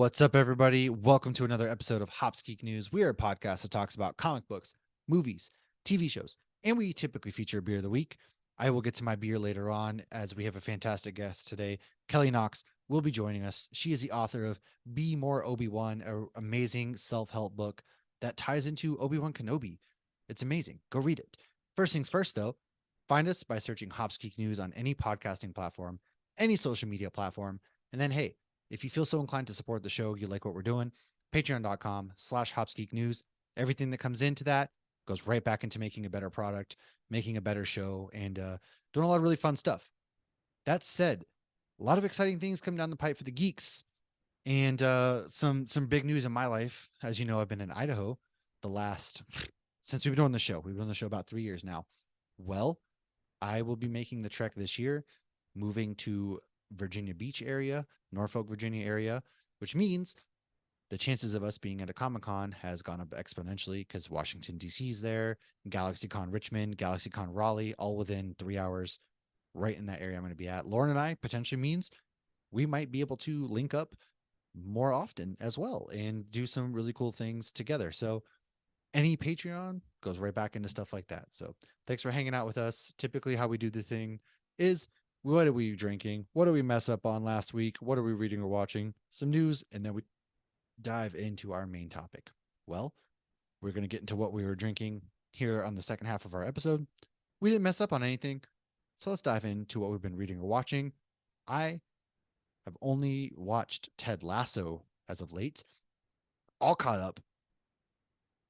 What's up, everybody? Welcome to another episode of Hops Geek News. We are a podcast that talks about comic books, movies, TV shows, and we typically feature a beer of the week. I will get to my beer later on as we have a fantastic guest today. Kelly Knox will be joining us. She is the author of Be More Obi-Wan, an amazing self-help book that ties into Obi-Wan Kenobi. It's amazing. Go read it. First things first, though, find us by searching Hops Geek News on any podcasting platform, any social media platform, and then, hey, if you feel so inclined to support the show, you like what we're doing, patreon.com/HopsGeekNews. Everything that comes into that goes right back into making a better product, making a better show, and doing a lot of really fun stuff. That said, a lot of exciting things come down the pipe for the geeks, and some big news in my life. As you know, I've been in Idaho since we've been doing the show. We've been on the show about 3 years now. Well, I will be making the trek this year, moving to Virginia Beach area, Norfolk, Virginia area, which means the chances of us being at a Comic-Con has gone up exponentially because Washington, D.C. is there, GalaxyCon Richmond, GalaxyCon Raleigh, all within 3 hours, right in that area I'm going to be at. Lauren and I potentially means we might be able to link up more often as well and do some really cool things together. So any Patreon goes right back into stuff like that. So thanks for hanging out with us. Typically how we do the thing is, what are we drinking? What did we mess up on last week? What are we reading or watching? Some news, and then we dive into our main topic. Well, we're going to get into what we were drinking here on the second half of our episode. We didn't mess up on anything, so let's dive into what we've been reading or watching. I have only watched Ted Lasso as of late, all caught up,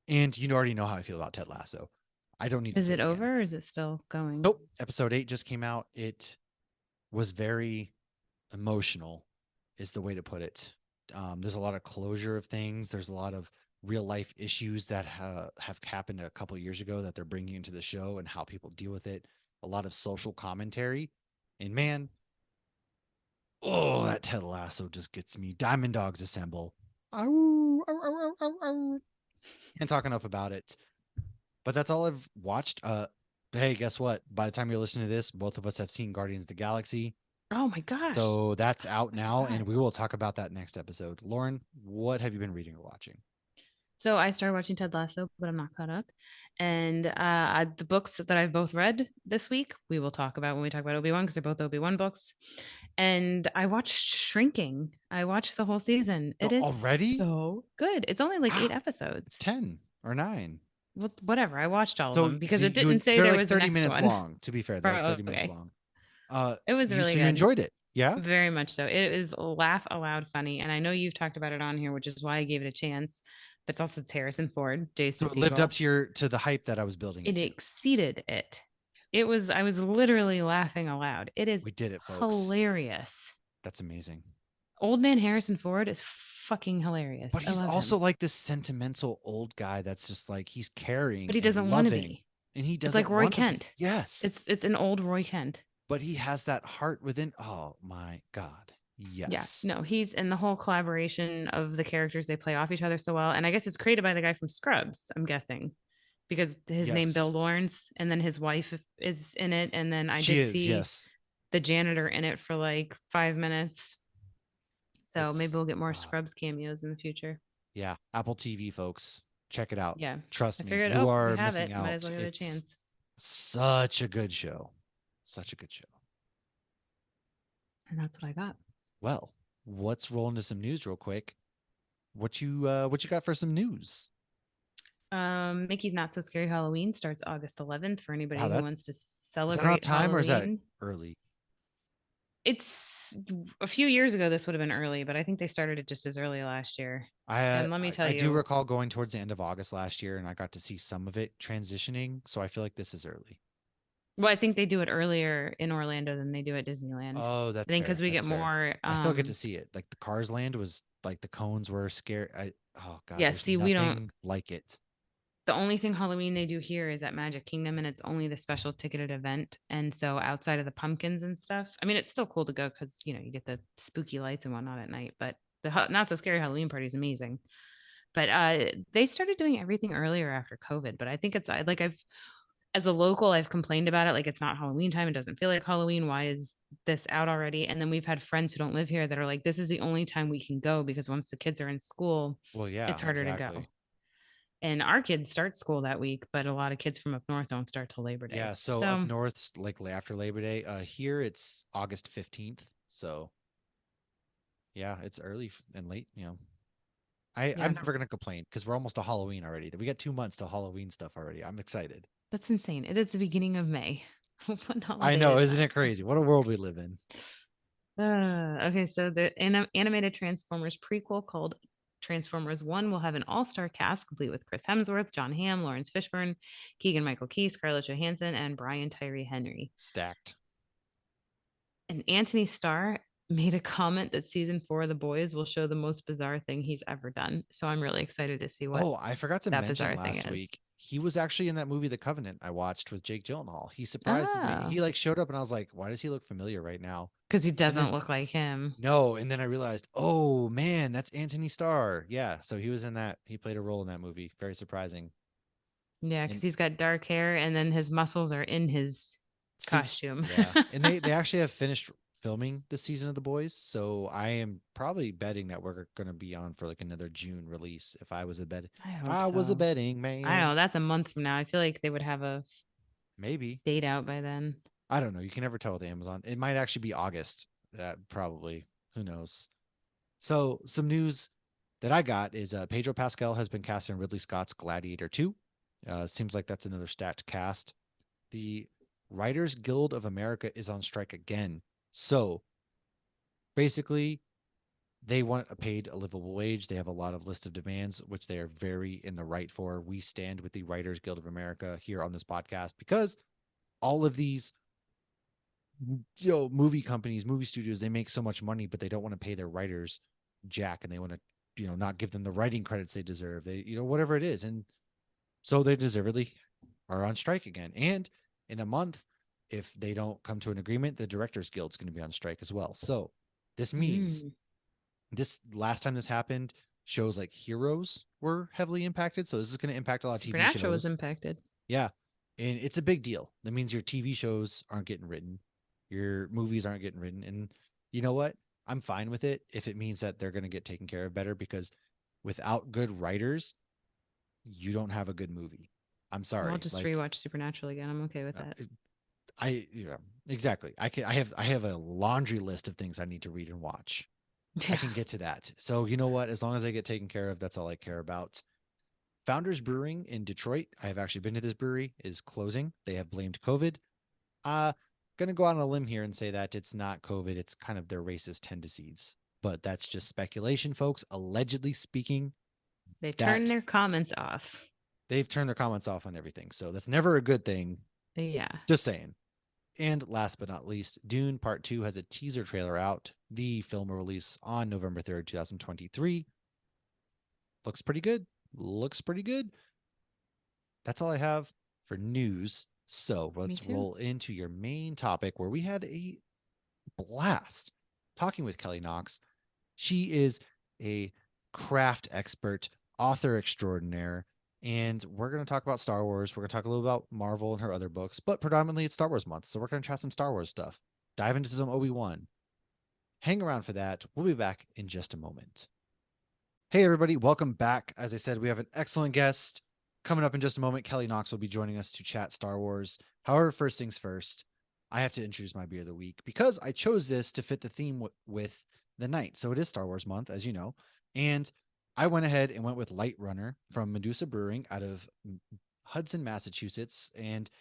and you already know how I feel about Ted Lasso. I don't need to Is say it again. over or is it still going? Nope. Episode 8 just came out. It was very emotional, is the way to put it. There's a lot of closure of things. There's a lot of real life issues that have happened a couple of years ago that they're bringing into the show and how people deal with it. A lot of social commentary. And man, oh, that Ted Lasso just gets me. Diamond Dogs Assemble. Ow, ow, ow, ow, ow. Can't talk enough about it. But that's all I've watched. Hey, guess what? By the time you're listening to this, both of us have seen Guardians of the Galaxy. Oh my gosh. So that's out now, and we will talk about that next episode. Lauren, what have you been reading or watching? So I started watching Ted Lasso, but I'm not caught up. And the books that I've both read this week, we will talk about when we talk about Obi-Wan, because they're both Obi-Wan books. And I watched Shrinking. I watched the whole season. It is Already? so good. It's only like 8 Wow. episodes. 10 or 9. Whatever. I watched all of So them because it didn't say they're there like was the 30 next minutes one. long, to be fair. They're like 30 minutes Okay. long. It was really good. You enjoyed it? Yeah? Very much so. It is laugh aloud funny. And I know you've talked about it on here, which is why I gave it a chance. But it's Harrison Ford, So Jason it lived up Segel. to the hype that I was building it It to. exceeded it. I was literally laughing aloud. It is We did it, folks. hilarious. That's amazing. Old man Harrison Ford is fucking hilarious. But I he's love also him. like this sentimental old guy that's just like he's caring But he and doesn't want to loving. be. And he It's doesn't like Roy want to be. Kent. Yes. It's an old Roy Kent. But he has that heart within. Oh my God. Yeah, Yes. no, he's in the whole collaboration of the characters. They play off each other so well. And I guess it's created by the guy from Scrubs, I'm guessing, because his name Bill Yes. Lawrence, and then his wife is in it. And then I She did is. see Yes. the janitor in it for like 5 minutes. So maybe It's we'll get more Scrubs cameos in the future. yeah. Apple TV, folks. Check it out. Yeah. Trust I me. figured, You oh, we are have missing it. Might as out. well give it a It's chance. such a good show. Such a good show. And that's what I got. Well, let's roll into some news real quick. What you got for some news? Mickey's Not So Scary Halloween starts August 11th for anybody Wow, who wants to is that on celebrate time or is that Halloween. early? It's a few years ago. This would have been early, but I think they started it just as early last year. And let me tell I do you, recall going towards the end of August last year, and I got to see some of it transitioning. So I feel like this is early. well, I think they do it earlier in Orlando than they do at Disneyland. Oh, I that's think fair. because we That's get fair. more. I still get to see it. Like the Cars Land was like the cones were scary. Oh God, Yeah, there's see, we don't. nothing like it. The only thing Halloween they do here is at Magic Kingdom, and it's only the special ticketed event. And so outside of the pumpkins and stuff, I mean, it's still cool to go because you get the spooky lights and whatnot at night. But the not so scary Halloween party is amazing. But they started doing everything earlier after COVID. But I think it's like I've as a local, I've complained about it. Like it's not Halloween time. It doesn't feel like Halloween. Why is this out already. And then we've had friends who don't live here that are like, this is the only time we can go because once the kids are in school, Well, yeah, it's harder to go. exactly. And our kids start school that week, but a lot of kids from up north don't start till Labor Day. Yeah, so up So north's likely after Labor Day. Here it's August 15th. So yeah, it's early and late, you know. I'm yeah, never gonna complain because we're almost to Halloween already. We got 2 months to Halloween stuff already. I'm excited. that's insane. It is the beginning of May. What I holiday know, is isn't that? it crazy? What a world we live in. Okay, so the animated Transformers prequel called Transformers 1 will have an all-star cast complete with Chris Hemsworth, John Hamm, Lawrence Fishburne, Keegan-Michael Key, Scarlett Johansson, and Brian Tyree Henry. Stacked. And Anthony Starr made a comment that season 4 of The Boys will show the most bizarre thing he's ever done. So I'm really excited to see what Oh, I forgot to that mention bizarre thing last is. week. He was actually in that movie The Covenant I watched with Jake Gyllenhaal. He surprised me. Oh, He like showed up and I was like, why does he look familiar right now? because he And then doesn't look like him. no, and then I realized, oh man, that's Anthony Starr. Yeah, so he was in that. He played a role in that movie. Very surprising. Yeah, because And he's got dark hair and then his muscles are in his suit. costume. Yeah. And they actually have finished filming this season of The Boys, so I am probably betting that we're going to be on for like another June release if I was a bet I if hope I was a so. betting I don't man. know. That's a month from now. I feel like they would have a Maybe. date out by then. I don't know. You can never tell with Amazon. It might actually be August. That probably. Who knows? So some news that I got is Pedro Pascal has been cast in Ridley Scott's Gladiator 2. Seems like that's another stacked cast. The Writers Guild of America is on strike again. So basically, they want a livable wage. They have a lot of list of demands, which they are very in the right for. We stand with the Writers Guild of America here on this podcast because all of these movie companies, movie studios, they make so much money, but they don't want to pay their writers jack, and they want to not give them the writing credits they deserve. They whatever it is, and so they deservedly are on strike again. And in a month, if they don't come to an agreement, the Directors Guild's going to be on strike as well. So this means Mm. this last time this happened, shows like Heroes were heavily impacted. So this is going to impact a lot of TV Supernatural was shows. impacted. Yeah. And it's a big deal. That means your TV shows aren't getting written, your movies aren't getting written. And you know what? I'm fine with it if it means that they're going to get taken care of better, because without good writers, you don't have a good movie. I'm I'll sorry. just Like, rewatch Supernatural again. I'm okay with that. exactly. I have a laundry list of things I need to read and watch. I Yeah. can get to that. So you know what? As long as I get taken care of, that's all I care about. Founders Brewing in Detroit, I have actually been to this brewery, is closing. They have blamed COVID. Gonna go out on a limb here and say that it's not COVID, it's kind of their racist tendencies. But that's just speculation, folks. Allegedly speaking, They turn that their comments off. they've turned their comments off on everything. So that's never a good thing. Yeah. Just saying. And last but not least, Dune Part 2 has a teaser trailer out. The film will release on November 3rd, 2023. Looks pretty good. Looks pretty good. That's all I have for news. So Me let's too. roll into your main topic, where we had a blast talking with Kelly Knox. She is a craft expert, author extraordinaire, and we're going to talk about Star Wars. We're going to talk a little about Marvel and her other books, but predominantly it's Star Wars month. So we're going to chat some Star Wars stuff, dive into some Obi-Wan. Hang around for that. We'll be back in just a moment. Hey, everybody. Welcome back. As I said, we have an excellent guest coming up in just a moment. Kelly Knox will be joining us to chat Star Wars. However, first things first, I have to introduce my beer of the week because I chose this to fit the theme with the night. So it is Star Wars month, as you know. And I went ahead and went with Light Runner from Medusa Brewing out of Hudson, Massachusetts. And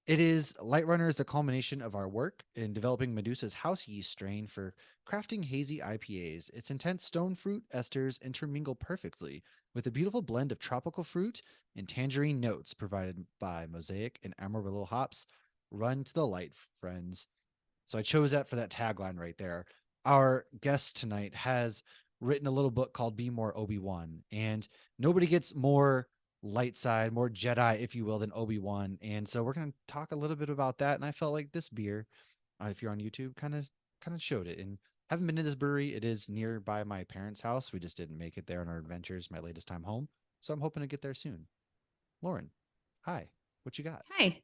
it is Light Runner is the culmination of our work in developing Medusa's house yeast strain for crafting hazy IPAs. Its intense stone fruit esters intermingle perfectly with a beautiful blend of tropical fruit and tangerine notes provided by Mosaic and Amarillo hops. Run to the light, friends. So I chose that for that tagline right there. Our guest tonight has written a little book called Be More Obi-Wan, and nobody gets more light side, more Jedi, if you will, than Obi-Wan. And so we're going to talk a little bit about that. And I felt like this beer, if you're on YouTube, kind of showed it. And haven't been to this brewery. It is nearby my parents' house. We just didn't make it there on our adventures, my latest time home. So I'm hoping to get there soon. Lauren, hi. What you got? Hi.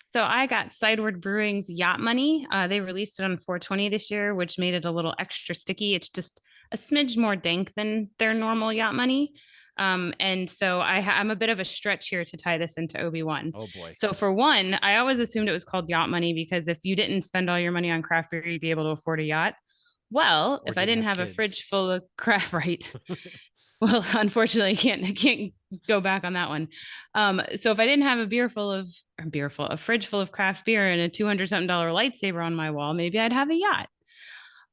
So I got Sideward Brewing's Yacht Money. They released it on 420 this year, which made it a little extra sticky. It's just a smidge more dank than their normal Yacht Money. And so I'm a bit of a stretch here to tie this into Obi-Wan. Oh boy. So for one, I always assumed it was called Yacht Money because if you didn't spend all your money on craft beer, you'd be able to afford a yacht. Well, Or if I didn't didn't have have a kids. fridge full of craft, right? Well, unfortunately, I can't go back on that one. So if I didn't have a fridge full of craft beer and a $200 something lightsaber on my wall, maybe I'd have a yacht.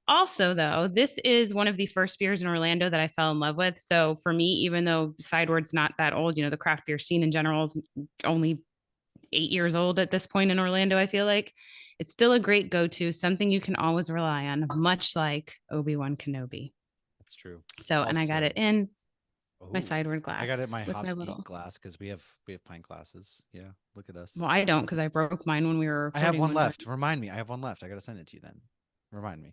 Also, though, this is one of the first beers in Orlando that I fell in love with. So for me, even though Sideward's not that old, the craft beer scene in general is only 8 years old at this point in Orlando, I feel like it's still a great go-to, something you can always rely on, much like Obi-Wan Kenobi. That's true. So, and I got it Also, in my oh, sideward I got it glass in my with my Hops Geek little. glass because we have pint glasses. Yeah, look at Well, us. I don't because I broke mine when we were I have recording one one time. left. Remind me. I have one left. I gotta send it to you then. Remind me.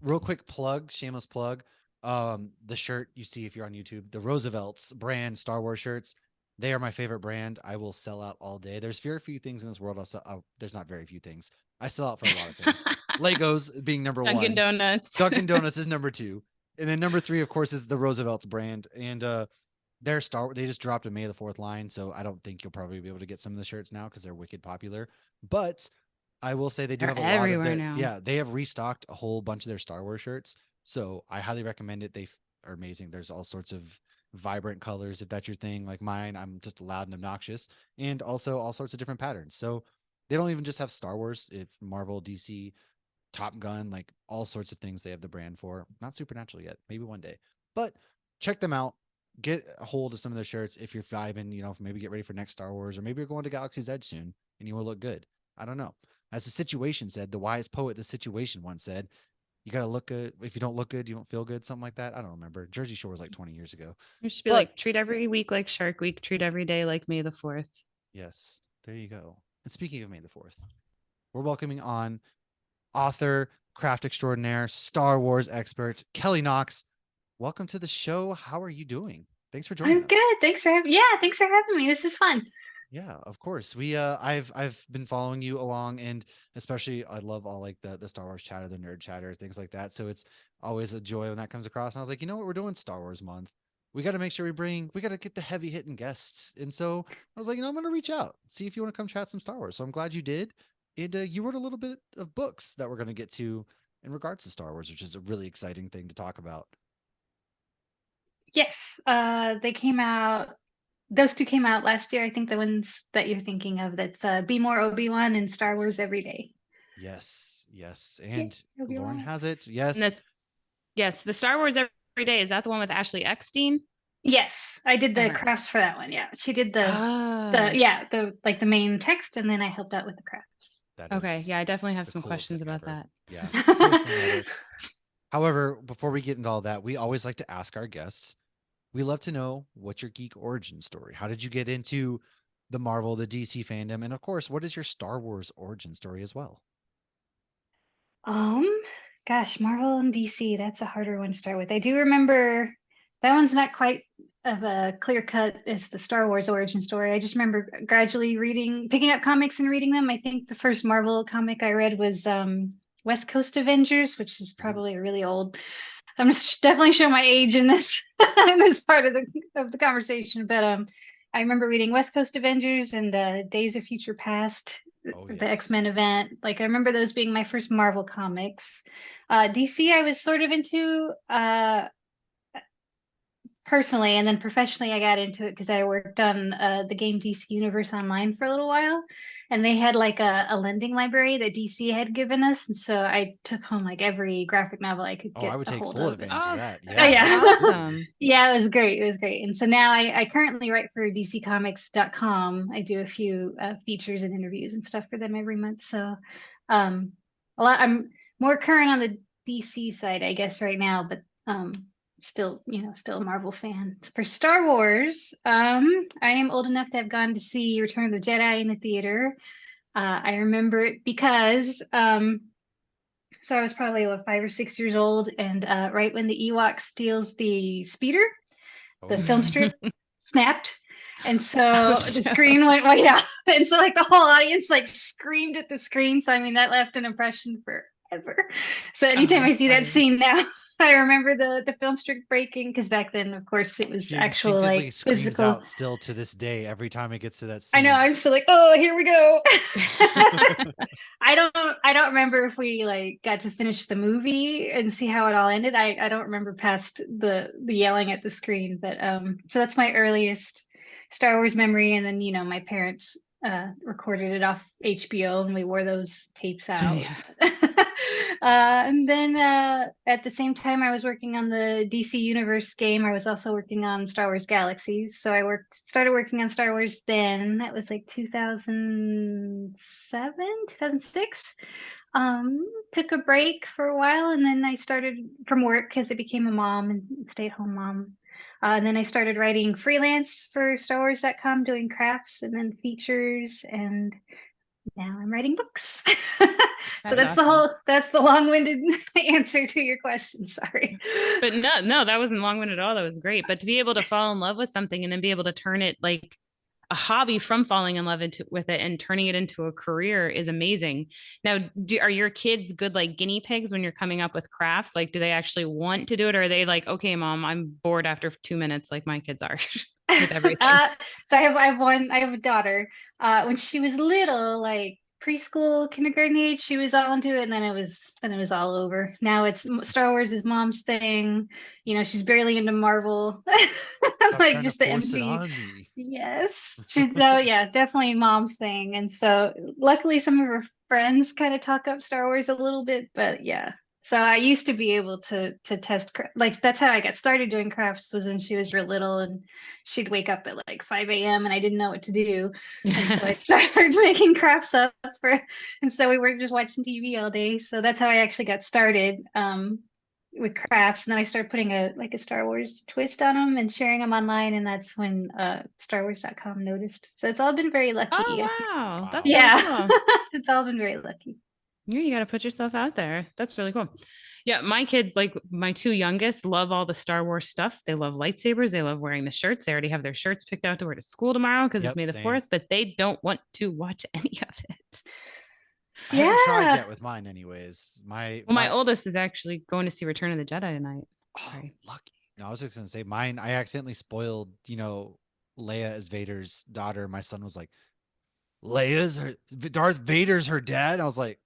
Real quick plug, shameless plug. The shirt you see if you're on YouTube, the Roosevelt's brand Star Wars shirts. They are my favorite brand. I will sell out all day. There's very few things in this world I'll sell. There's not very few things. I sell out for a lot of things. Legos being number Dunkin' one. Donuts. Dunkin' Donuts is number two. And then number three, of course, is the Roosevelt's brand. And they just dropped a May the 4th line. So I don't think you'll probably be able to get some of the shirts now because they're wicked popular. But I will say they do They're have a lot of everywhere the now. yeah, they have restocked a whole bunch of their Star Wars shirts. So I highly recommend it. They are amazing. There's all sorts of vibrant colors if that's your thing. Like mine, I'm just loud and obnoxious, and also all sorts of different patterns. So they don't even just have Star Wars, if Marvel, DC, Top Gun, like all sorts of things they have the brand for. Not Supernatural yet, maybe one day. But check them out. Get a hold of some of their shirts if you're vibing, maybe get ready for next Star Wars, or maybe you're going to Galaxy's Edge soon and you will look good. I don't know. As the situation said, the wise poet, the situation once said, you got to look good. If you don't look good, you don't feel good. Something like that. I don't remember. Jersey Shore was like 20 years ago. You should be But like, treat every week like Shark Week, treat every day like May the 4th. yes, there you go. And speaking of May the 4th, we're welcoming on author, craft extraordinaire, Star Wars expert, Kelly Knox. Welcome to the show. How are you doing? Thanks for joining I'm us. good. Thanks for having me. This is fun. Yeah, of course. I've been following you along, and especially I love all like the Star Wars chatter, the nerd chatter, things like that. So it's always a joy when that comes across. And I was like, you know what, we're doing Star Wars month. We got to make sure we got to get the heavy hitting guests. And so I was like, I'm gonna reach out, see if you want to come chat some Star Wars. So I'm glad you did. And you wrote a little bit of books that we're gonna get to in regards to Star Wars, which is a really exciting thing to talk about. Yes, they came out. Those two came out last year. I think the ones that you're thinking of, that's Be More Obi-Wan and Star Wars Yes, Every Day. yes, yes. Yeah, And Lauren Obi-Wan. has it. And Yes, yes, the Star Wars every day. Is that the one with Ashley Eckstein? Yes, I did the Okay. crafts for that one. Yeah, she did the Oh, yeah the main text, and then I helped out with the crafts. that okay. is Yeah, I definitely have the some coolest questions thing about ever. that. Yeah, coolest thing ever. However, before we get into all that, we always like to ask our guests, we love to know what's your geek origin story? How did you get into the Marvel, the DC fandom? And of course, what is your Star Wars origin story as well? Um, Gosh, Marvel and DC, that's a harder one to start with. I do remember that one's not quite of a clear cut as the Star Wars origin story. I just remember gradually picking up comics and reading them. I think the first Marvel comic I read was West Coast Avengers, which is Ooh, probably really old. I'm just definitely showing my age in this in this part of the conversation, but I remember reading West Coast Avengers and Days of Future Past, oh the yes. X-Men event. Like I remember those being my first Marvel comics. DC I was sort of into personally, and then professionally I got into it because I worked on the game DC Universe Online for a little while, and they had like a lending library that DC had given us, and so I took home like every graphic novel I could Oh, I get would a take hold full of. advantage of Oh, that. Oh Yeah, that's yeah. absolutely. awesome. Yeah, it was great. It was great. And so now I currently write for DCComics.com. I do a few features and interviews and stuff for them every month. So um, I'm more current on the DC side, I guess, right now, but still, still a Marvel fan. For Star Wars, I am old enough to have gone to see Return of the Jedi in the theater. I remember it because so I was probably 5 or 6 years old, and right when the Ewok steals the speeder, Oh the film yeah. strip snapped. And Oh, so the no. screen went way out. And so like the whole audience like screamed at the screen. So I mean that left an impression forever. So Oh, anytime I that's see that funny. scene now, I remember the film strip breaking because back then, of course, it was She actual instinctively like screams physical. out still to this day every time it gets to that I know, scene. I'm still like, oh, here we go. I don't remember if we like got to finish the movie and see how it all ended. I don't remember past the yelling at the screen, but so that's my earliest Star Wars memory. And then, my parents recorded it off HBO and we wore those tapes out. Yeah. And then at the same time I was working on the DC Universe game, I was also working on Star Wars Galaxies. So I started working on Star Wars then. That was like 2007, 2006. Took a break for a while and then I started from work because I became a mom and stay-at-home mom. And then I started writing freelance for StarWars.com, doing crafts and then features, and now I'm writing books. So That's that's awesome. that's the long-winded answer to your question. Sorry. But no, that wasn't long-winded at all. That was great. But to be able to fall in love with something and then be able to turn it like a hobby from falling in love with it and turning it into a career is amazing. Now, are your kids good like guinea pigs when you're coming up with crafts? Like, do they actually want to do it? Or are they like, okay, mom, I'm bored after 2 minutes, like my kids are with everything? uh, so I have a daughter. When she was little, like preschool, kindergarten age, she was all into it, and then it was all over. Now it's Star Wars is mom's thing. She's barely into Marvel, Stop like trying to just the force it MC. on me. Yes, she's no, yeah, definitely mom's thing. And so luckily some of her friends kind of talk up Star Wars a little bit, but yeah. So I used to be able to test like that's how I got started doing crafts was when she was real little and she'd wake up at like 5 a.m. and I didn't know what to do. And so I started making crafts up for and so we were just watching TV all day. So that's how I actually got started. With crafts, and then I started putting a Star Wars twist on them and sharing them online, and that's when StarWars.com noticed. So it's all been very lucky. Oh, wow. That's Wow. really Yeah, cool. it's all been very lucky. Yeah, you got to put yourself out there. That's really cool. Yeah, my kids, like my two youngest, love all the Star Wars stuff. They love lightsabers. They love wearing the shirts. They already have their shirts picked out to wear to school tomorrow because it's Yep, May the same. 4th, but they don't want to watch any of it. I haven't tried Yeah. yet with mine anyways. My Well, my my oldest is actually going to see Return of the Jedi tonight. oh, Sorry. lucky. No, I was just gonna say mine, I accidentally spoiled, Leia as Vader's daughter. My son was like, Leia's her Darth Vader's her dad. I was like,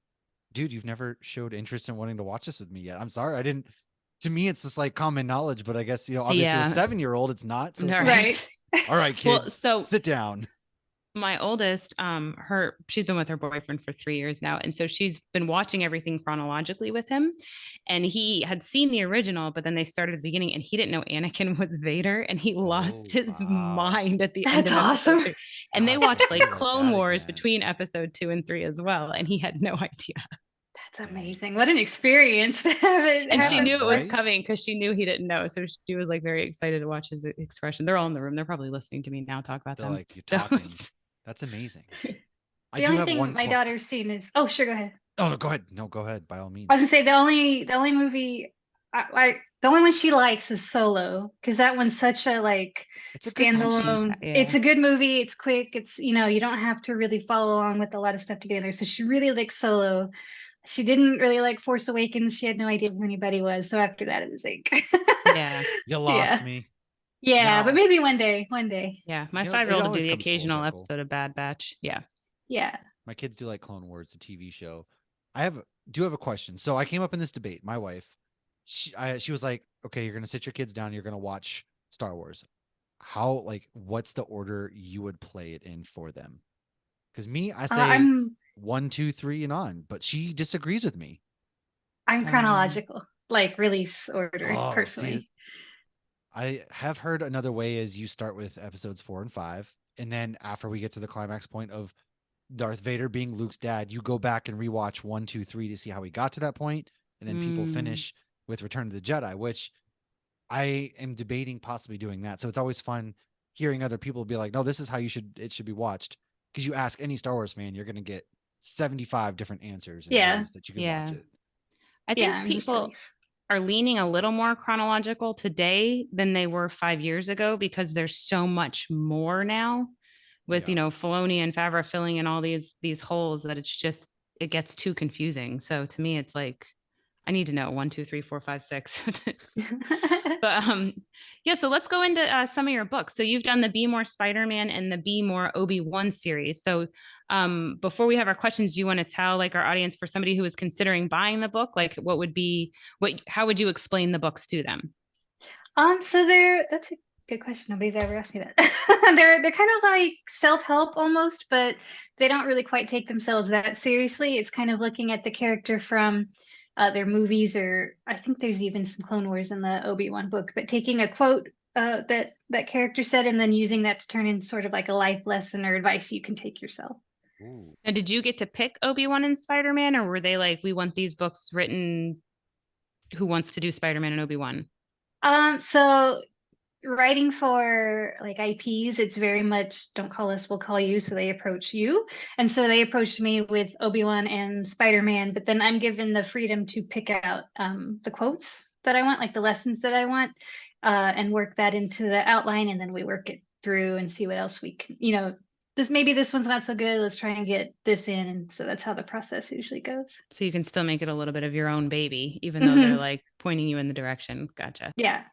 dude, you've never showed interest in wanting to watch this with me yet. I'm sorry. I didn't to me it's just like common knowledge, but I guess, obviously to a Yeah. 7-year-old it's not. So All it's like, Right. right. all right, Well, kid, so sit down. my oldest, she's been with her boyfriend for 3 years now. And so she's been watching everything chronologically with him. And he had seen the original, but then they started at the beginning and he didn't know Anakin was Vader. And he lost Oh his wow. mind at the end That's of episode awesome. 3. And they God, so watched be like like Clone that Wars again. between episode 2 and 3 as well. And he had no idea. That's Dang. amazing. What an experience to have it And have she Yeah, that knew it was right? coming because she knew he didn't know. So she was like very excited to watch his expression. They're all in the room. They're probably listening to me now talk about They're them. like, you're So talking. That's amazing. I The do only have thing one my daughter's seen is oh sure, go ahead. Oh no, go ahead. No, go ahead, by all I was gonna means. say the only movie the only one she likes is Solo because that one's such a like It's a good movie. standalone. It's yeah. a good movie. It's quick. It's you don't have to really follow along with a lot of stuff to get in there. So she really likes Solo. She didn't really like Force Awakens. She had no idea who anybody was. So after that, it was like, Yeah. You lost yeah, me. yeah. But Now, maybe one day, one day. Yeah, my it 5-year-old will do always the comes full occasional circle. episode of Bad Batch. Yeah. Yeah. My kids do like Clone Wars, the TV show. I do have a question. So I came up in this debate. My wife, she was like, "Okay, you're gonna sit your kids down. You're gonna watch Star Wars. What's the order you would play it in for them?" Because me, I say I'm 1, 2, 3, and on. But she disagrees with me. I'm Um, chronological, like release order Oh, see, personally. I have heard another way is you start with episodes 4 and 5, and then after we get to the climax point of Darth Vader being Luke's dad, you go back and rewatch 1, 2, 3 to see how he got to that point, and then people mm, finish with Return of the Jedi, which I am debating possibly doing that. So it's always fun hearing other people be like, "No, this is how it should be watched." Because you ask any Star Wars fan, you're going to get 75 different answers and Yeah. ways that you can watch yeah. it. I Yeah. think I'm just people release. are leaning a little more chronological today than they were 5 years ago because there's so much more now with, Yeah. Filoni and Favreau filling in all these holes that it gets too confusing. So to me, it's like, I need to know 1, 2, 3, 4, 5, 6. But yeah, so let's go into some of your books. So you've done the Be More Spider-Man and the Be More Obi-Wan series. So before we have our questions, do you want to tell like our audience, for somebody who is considering buying the book, like how would you explain the books to them? So that's a good question. Nobody's ever asked me that. They're kind of like self-help almost, but they don't really quite take themselves that seriously. It's kind of looking at the character from their movies, or I think there's even some Clone Wars in the Obi-Wan book, but taking a quote that character said and then using that to turn into sort of like a life lesson or advice you can take yourself. Ooh. Now, did you get to pick Obi-Wan and Spider-Man, or were they like, we want these books written, who wants to do Spider-Man and Obi-Wan? So writing for like IPs, it's very much don't call us, we'll call you. So they approach you. And so they approached me with Obi-Wan and Spider-Man, but then I'm given the freedom to pick out the quotes that I want, like the lessons that I want, and work that into the outline. And then we work it through and see what else we can, maybe this one's not so good. Let's try and get this in. And so that's how the process usually goes. So you can still make it a little bit of your own baby, even though they're like pointing you in the direction. Gotcha. Yeah.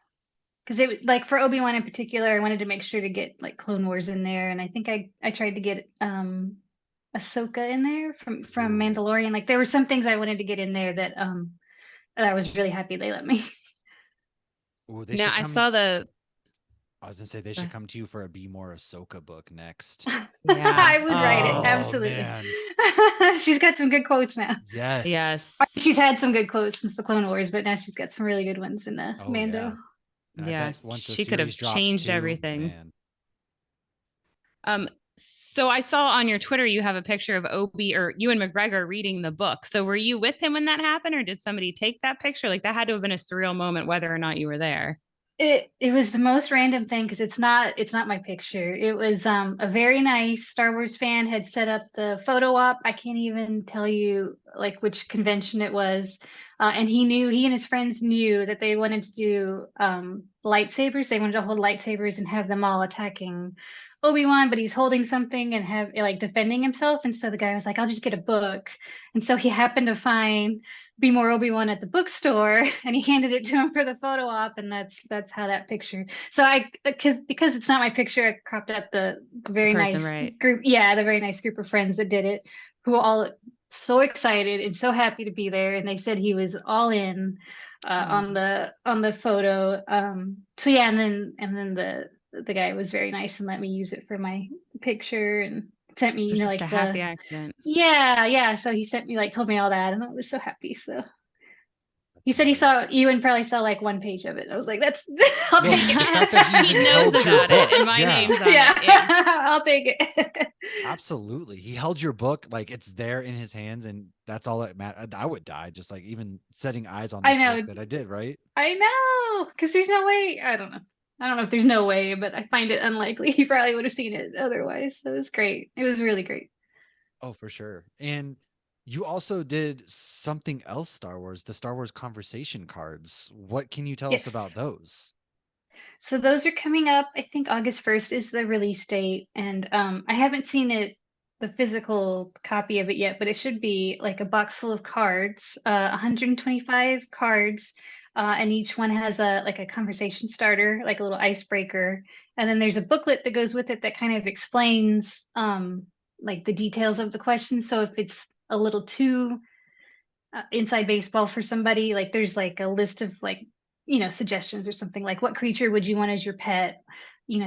Because it like for Obi-Wan in particular, I wanted to make sure to get like Clone Wars in there, and I think I tried to get Ahsoka in there from Mandalorian. Like there were some things I wanted to get in there that I was really happy they let me. Ooh, they Now should I come. saw the. I was gonna say they should come to you for a Be More Ahsoka book next. I would write it Oh, absolutely. man. She's got some good quotes now. Yes. Yes. She's had some good quotes since the Clone Wars, but now she's got some really good ones in the Oh, Mando. yeah. And I Yeah. bet once the She could have series drops changed too, everything. man. So I saw on your Twitter you have a picture of Obi or Ewan McGregor reading the book. So were you with him when that happened, or did somebody take that picture? Like that had to have been a surreal moment, whether or not you were there. It was the most random thing because it's not my picture. It was a very nice Star Wars fan had set up the photo op. I can't even tell you like which convention it was. And he and his friends knew that they wanted to do lightsabers. They wanted to hold lightsabers and have them all attacking Obi-Wan, but he's holding something and have like defending himself. And so the guy was like, I'll just get a book. And so he happened to find Be More Obi-Wan at the bookstore, and he handed it to him for the photo op, and that's how that picture. So because it's not my picture, I cropped out the very person, nice right? group. Yeah, the very nice group of friends that did it, who were all so excited and so happy to be there, and they said he was all in on the photo. So yeah, and then the guy was very nice and let me use it for my picture and sent me, So it's just like a the happy accident. yeah. So he sent me like told me all that, and I was so happy. So he That's said he amazing. saw you and probably saw like one page of it. I was like, that's I'll Well, take the it. fact that he He even knows held your about it, book. and my Yeah, name's on Yeah, it. Yeah. I'll take it. absolutely. He held your book like it's there in his hands, and that's all that matters. I would die just like even setting eyes on I this book know, that I did, right? I know, because there's no way. I don't know. I don't know if there's no way, but I find it unlikely. He probably would have seen it otherwise. So it was great. It was really great. Oh, for sure. And you also did something else Star Wars, the Star Wars conversation cards. What can you tell us about Yes. those? So those are coming up. I think August 1st is the release date. And I haven't seen the physical copy of it yet, but it should be like a box full of cards, 125 cards. And each one has a conversation starter, like a little icebreaker. And then there's a booklet that goes with it that kind of explains like the details of the question. So if it's a little too inside baseball for somebody, like there's like a list of like suggestions or something like what creature would you want as your pet.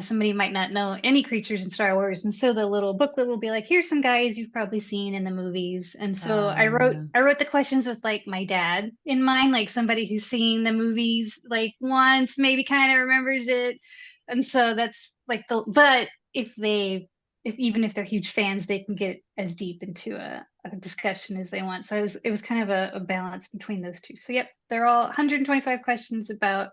Somebody might not know any creatures in Star Wars, and so the little booklet will be like, here's some guys you've probably seen in the movies. And so i wrote Yeah. i wrote the questions with like my dad in mind, like somebody who's seen the movies like once, maybe kind of remembers it. And so that's like but if even if they're huge fans, they can get as deep into a discussion as they want. So it was kind of a balance between those two. So yep, they're all 125 questions about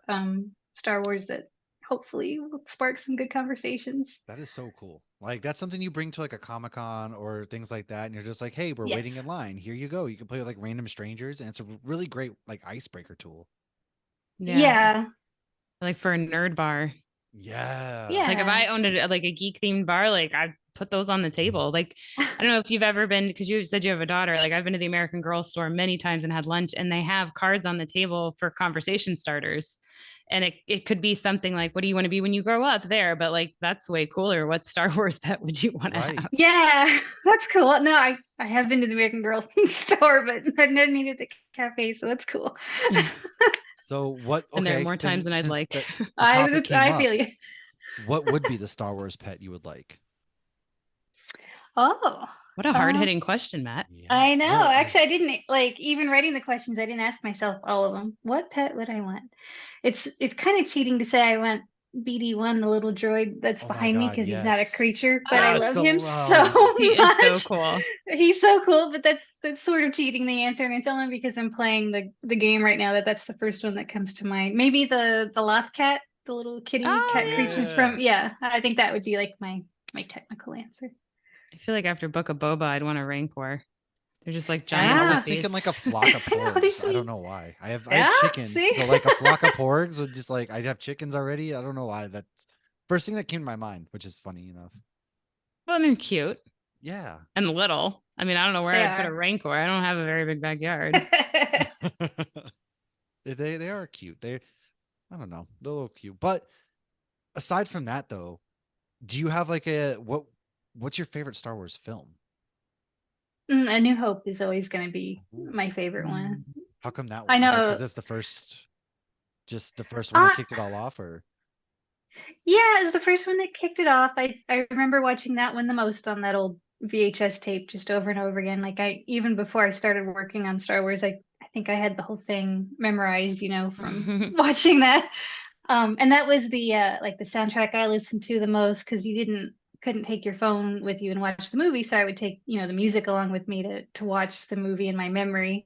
Star Wars that hopefully will spark some good conversations. That is so cool. Like that's something you bring to like a Comic-Con or things like that, and you're just like, hey, we're Yes. waiting in line. Here you go. You can play with like random strangers, and it's a really great like icebreaker tool. Yeah. Like for a nerd bar. Yeah. Like if Yeah. I owned like a geek themed bar, like I'd put those on the table. Like I don't know if you've ever been, because you said you have a daughter. Like I've been to the American Girl store many times and had lunch, and they have cards on the table for conversation starters. And it could be something like, what do you want to be when you grow up there? But like that's way cooler. What Star Wars pet would you want to have? Right. Yeah, that's cool. No, I have been to the American Girl store, but I've never needed the cafe, so that's cool. So what? And there are Okay, more times then than I'd since like. the topic came I up, feel you. what would be the Star Wars pet you would like? Oh, What a hard hitting question, Matt. Yeah. I know. No, Actually, I didn't like even writing the questions. I didn't ask myself all of them. What pet would I want? It's kind of cheating to say I want BD1, the little droid that's oh my behind me, God, because he's not a yes. creature, but I Yes, love the him oh, so He is so much. cool. He's so cool, but that's sort of cheating the answer, and it's only because I'm playing the game right now that's the first one that comes to mind. Maybe the loth cat, the little kitty Oh, cat creatures yeah. from, yeah. I think that would be like my technical answer. I feel like after Book of Boba, I'd want a Rancor. They're just like See, giant I was Ah. thinking puppies. like a flock of Oh, they're porgs. I don't sweet. know why. I have Yeah, chickens, see? so like a flock of porgs would just like I'd have chickens already. I don't know why. That's first thing that came to my mind, which is funny enough. Well, they're cute Yeah. and little. I mean, I don't know where They I'd put a are. Rancor. I don't have a very big backyard. They are cute. I don't know. They're a little cute. But aside from that though, do you have like what's your favorite Star Wars film? A New Hope is always going to be Ooh. my favorite one. How come that I one? Is it because know. it's just the first one that Uh, kicked it all off, or yeah, it's the first one that kicked it off. I remember watching that one the most on that old VHS tape just over and over again. Like I even before I started working on Star Wars, I think I had the whole thing memorized, from watching that. And that was the like the soundtrack I listened to the most because you couldn't take your phone with you and watch the movie, so I would take the music along with me to watch the movie in my memory.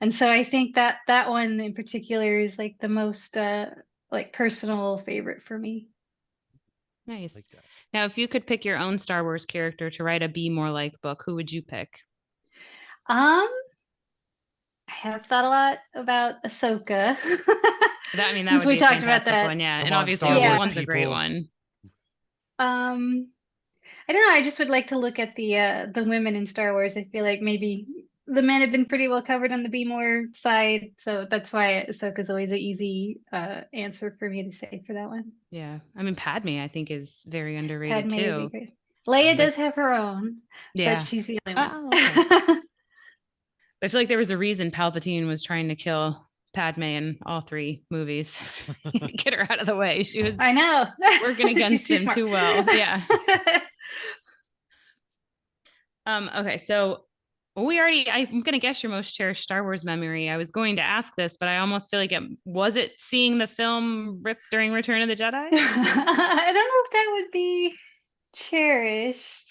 And so I think that one in particular is like the most like personal favorite for me. Nice. like that? Now, if you could pick your own Star Wars character to write a Be More Like book, who would you pick? Um, I have thought a lot about Ahsoka. That Since would we be a talked about fantastic that. one. Yeah. Come And on, obviously, Star Yeah. Wars Obi-Wan's a great people. one. Um, I don't know. I just would like to look at the women in Star Wars. I feel like maybe the men have been pretty well covered on the Be More side, so that's why Ahsoka's always an easy answer for me to say for that one. Yeah. I mean, Padme, I think, is very underrated Padme would be too. great. I Leia mean, does have her own, but Yeah. she's the only one. Oh, okay. I feel like there was a reason Palpatine was trying to kill Padme in all three movies. Get her out of the way. She was I know. working She's against too him smart. too well. Yeah. Okay, so I'm gonna guess your most cherished Star Wars memory. I was going to ask this, but I almost feel like it seeing the film Rip during Return of the Jedi? I don't know if that would be cherished.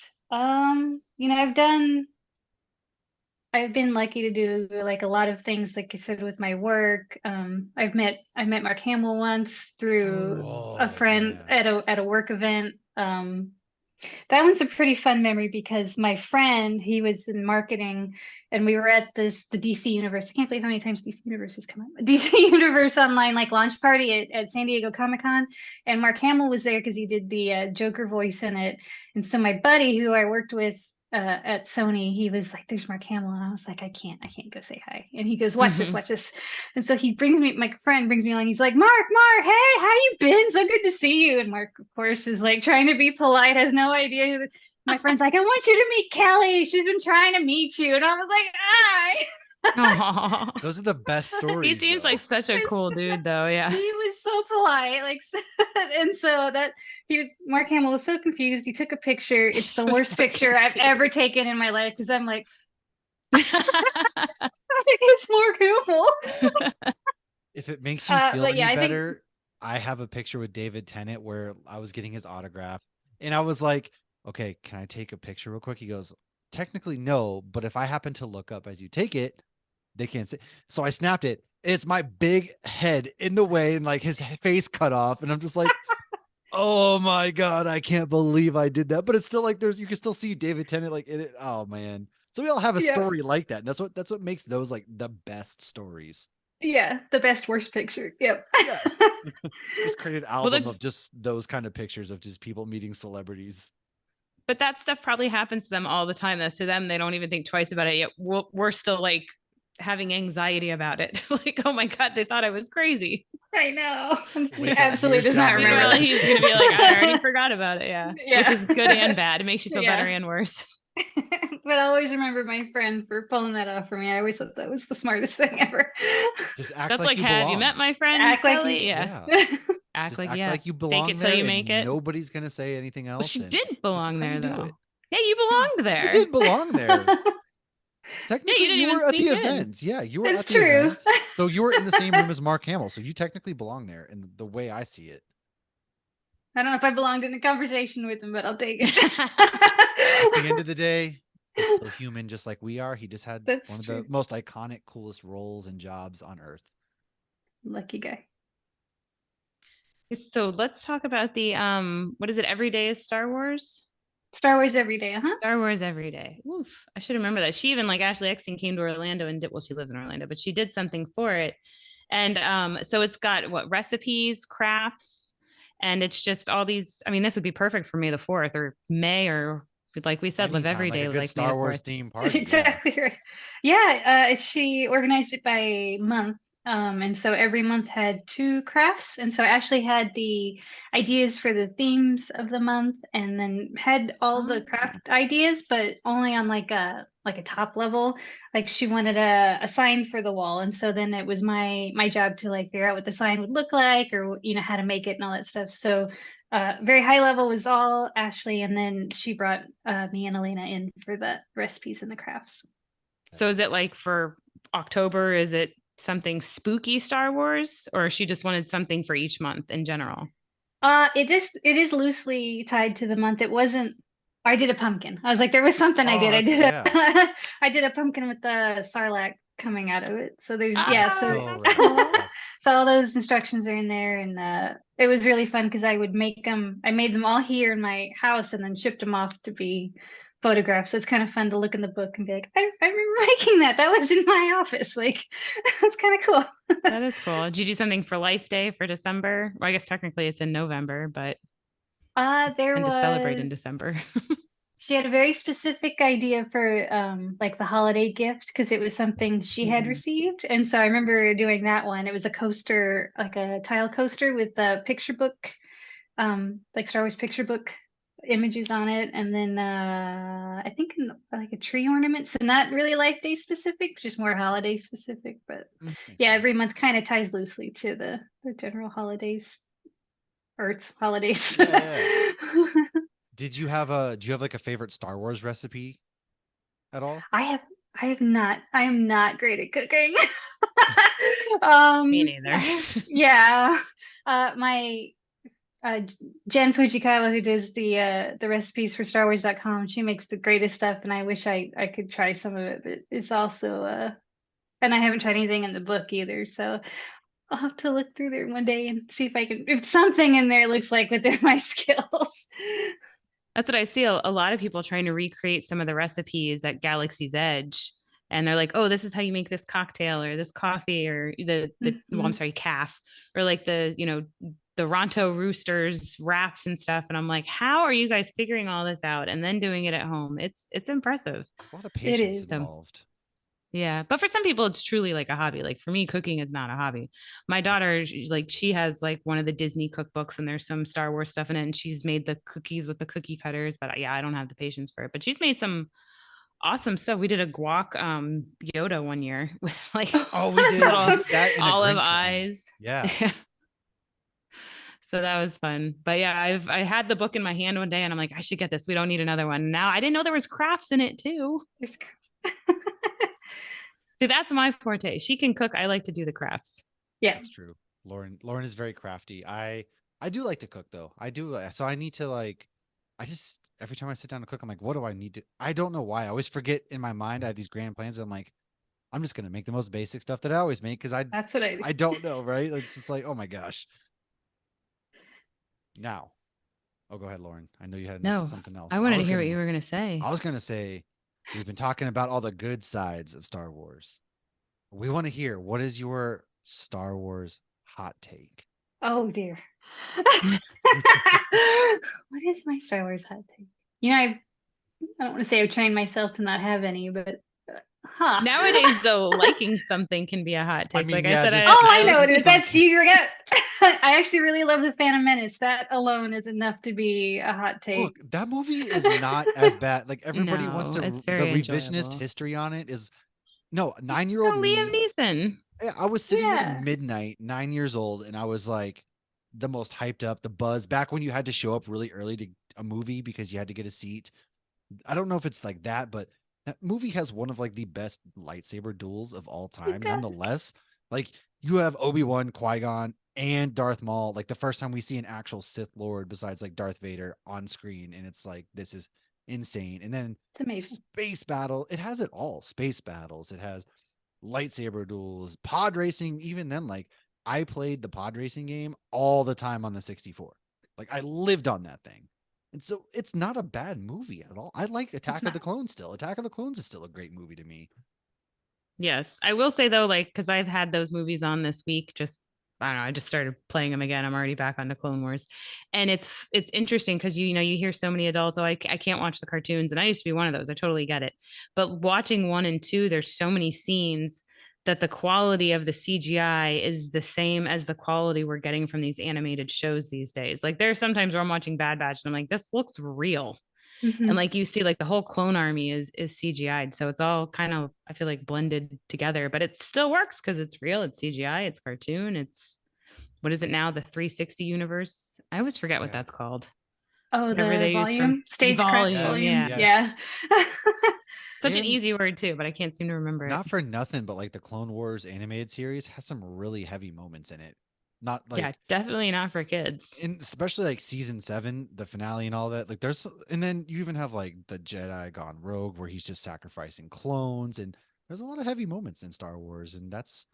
I've been lucky to do like a lot of things, like I said, with my work. I've met Mark Hamill once through a oh friend man. at a work event. That one's a pretty fun memory because my friend, he was in marketing, and we were at the DC Universe. I can't believe how many times DC Universe has come up. DC Universe online like launch party at San Diego Comic Con, and Mark Hamill was there because he did the Joker voice in it. And so my buddy, who I worked with at Sony, he was like, "There's Mark Hamill," and I was like, "I can't go say hi." And he goes, "Watch this, Mhm. watch this." And so my friend brings me along. He's like, Mark, hey, how you been? So good to see you." And Mark, of course, is like trying to be polite, has no idea who my friend's like, "I want you to meet Kelly. She's been trying to meet you." And I was like, "Hi." Aw. Those are the best stories. He seems though. like such a cool dude, though. Yeah. He was so polite, like, and so Mark Hamill was so confused. He took a picture. It's the He was worst so picture I've ever confused. taken in my life because I'm like, it's Mark Hamill. If it makes you feel But any yeah, I think better, I have a picture with David Tennant where I was getting his autograph, and I was like, "Okay, can I take a picture real quick?" He goes, "Technically, no, but if I happen to look up as you take it, they can't see." So I snapped it. It's my big head in the way, and like his face cut off, and I'm just like, "Oh my god, I can't believe I did that." But it's still like you can still see David Tennant like in it. Oh man. So we all have a yeah. story like that. And that's what makes those like the best stories. Yeah, the best worst picture. Yep. Yes. Just create an album the- of just those kind of pictures of just people meeting celebrities. But that stuff probably happens to them all the time. That to them, they don't even think twice about it. Yet we're still like having anxiety about it. Like, oh my God, they thought I was crazy. I know. He Wake up absolutely years does not down the remember. road. Meanwhile, he's gonna be like, I already forgot about it. Yeah. Yeah. Which is good and bad. It makes you feel Yeah. better and worse. But I always remember my friend for pulling that off for me. I always thought that was the smartest thing ever. Just act That's like like, you have belong. you met my friend Act like Kelly? you. Yeah. Yeah. Act Just like, act yeah. like you Fake belong it there till you and make it. nobody's gonna say anything else. Well, she and did this belong is how there you do though. it. Yeah, you belonged there. You did belong there. Technically, didn't you even were at the sneak in. events. Yeah, you were It's at the true. events. So you were in the same room as Mark Hamill. So you technically belong there in the way I see it. I don't know if I belonged in a conversation with him, but I'll take it. At the end of the day, he's still human just like we are. He just had That's one of true. the most iconic, coolest roles and jobs on Earth. Lucky guy. So let's talk about the what is it? Every day is Star Wars. Star Wars every day, huh? Star Wars every day. Oof, I should remember that. She even like Ashley Eckstein came to Orlando and did, well, she lives in Orlando, but she did something for it. And so it's got what recipes, crafts, and it's just all these. I mean, this would be perfect for May the 4th or May, or like we said, live Anytime, every like day a good like May Star the Wars 4th. theme party. Yeah. Exactly right. Yeah, she organized it by month. And so every month had 2 crafts. And so I actually had the ideas for the themes of the month and then had all the Oh. craft ideas, but only on like a top level. Like she wanted a sign for the wall. And so then it was my job to like figure out what the sign would look like or how to make it and all that stuff. So very high level was all Ashley, and then she brought me and Elena in for the recipes and the crafts. So is it like for October? Is it something spooky Star Wars, or she just wanted something for each month in general? It is loosely tied to the month. It wasn't. I did a pumpkin. I was like, there was something I Oh, did. I that's- did a yeah. I did a pumpkin with the sarlacc coming out of it. So there's Ah, so so that's rad. cool. Yes. so all those instructions are in there, and it was really fun because I would make them. I made them all here in my house and then shipped them off to be photographed. So it's kind of fun to look in the book and be like, I remember making that. That was in my office. Like that's kind of cool. That is cool. Did you do something for Life Day for December? Well, I guess technically it's in November, but There and to celebrate in was. December. She had a very specific idea for like the holiday gift because it was something she had Mhm. received. And so I remember doing that one. It was a coaster, like a tile coaster with the picture book, like Star Wars picture book images on it. And then I think like a tree ornament. So not really Life Day specific, just more holiday specific. But Makes yeah, sense. every month kind of ties loosely to the general holidays, Earth holidays. Yeah. Do you have like a favorite Star Wars recipe at all? I have not. I am not great at cooking. Me neither. Yeah. My Jen Fujikawa, who does the recipes for StarWars.com, she makes the greatest stuff, and I wish I could try some of it, but it's also and I haven't tried anything in the book either, so I'll have to look through there one day and see if something in there looks like within my skills. That's what I see a lot of people trying to recreate some of the recipes at Galaxy's Edge. And they're like, oh, this is how you make this cocktail or this coffee or well, I'm sorry, calf, or like the Ronto roosters wraps and stuff. And I'm like, how are you guys figuring all this out and then doing it at home? It's impressive. A lot of patience is. involved. Yeah. But for some people, it's truly like a hobby. Like for me, cooking is not a hobby. My daughter, she has like one of the Disney cookbooks and there's some Star Wars stuff in it. And she's made the cookies with the cookie cutters. But yeah, I don't have the patience for it. But she's made some awesome stuff. We did a guac Yoda one year with like Oh, we did little that in a olive Grinch one. eyes. Yeah. So that was fun. But yeah, I had the book in my hand one day and I'm like, I should get this. We don't need another one. Now I didn't know there was crafts in it too. See, that's my forte. She can cook. I like to do the crafts. Yeah. That's true. Lauren is very crafty. I do like to cook though. I do. So I need to like, I just, every time I sit down to cook, I'm like, what do I need to, I don't know why. I always forget in my mind. I have these grand plans. I'm like, I'm just going to make the most basic stuff that I always make. Cause That's what I do. I don't know. Right. It's just like, oh my gosh. Now, go ahead, Lauren. I know you had something else. I wanted to hear what you were going to say. I was going to say, we've been talking about all the good sides of Star Wars. We want to hear, what is your Star Wars hot take. Oh dear. What is my Star Wars hot take? You know, I don't want to say I've trained myself to not have any, but Nowadays, though, liking something can be a hot take. mean, Like yeah, I said, just- Oh, just I know it is. some- That's you forget. I actually really love the Phantom Menace. That alone is enough to be a hot take. Look, that movie is not as bad. Like everybody wants No, to. it's The very revisionist enjoyable. history on it is no 9-year-old Oh, me. Liam Neeson. Yeah, I was sitting there Yeah. midnight, 9 years old, and I was like the most hyped up, the buzz back when you had to show up really early to a movie because you had to get a seat. I don't know if it's like that, but that movie has one of like the best lightsaber duels of all time. does. Nonetheless, like you have Obi-Wan, Qui-Gon, and Darth Maul. Like the first time we see an actual Sith Lord besides like Darth Vader on screen, and it's like this is insane. And then It's amazing. space battle, it has it all. Space battles, it has lightsaber duels, pod racing. Even then, like I played the pod racing game all the time on the 64. Like I lived on that thing. And so it's not a bad movie at all. I like Attack of the Clones still. Attack of the Clones is still a great movie to me. Yes. I will say though, like, because I've had those movies on this week, just I don't know, I just started playing them again. I'm already back onto Clone Wars. And it's interesting because you know, you hear so many adults, oh, I can't watch the cartoons. And I used to be one of those. I totally get it. But watching 1 and 2, there's so many scenes that the quality of the CGI is the same as the quality we're getting from these animated shows these days. Like there's sometimes where I'm watching Bad Batch and I'm like, this looks real. Mhm. And like you see, like the whole clone army is CGI'd. So it's all kind of, I feel like, blended together, but it still works because it's real, it's CGI, it's cartoon, it's what is it now? The 360 universe. I always forget what Yeah. that's called. Oh, Whatever the they use from volume, stagecraft volume. volume. Yeah. Yes. Yeah. Such an And easy word too, but I can't seem to remember it. not for nothing, but like the Clone Wars animated series has some really heavy moments in it. Not like Yeah, definitely not for kids. and especially like season 7, the finale and all that. Like there's and then you even have like the Jedi gone rogue where he's just sacrificing clones, and there's a lot of heavy moments in Star Wars, and that's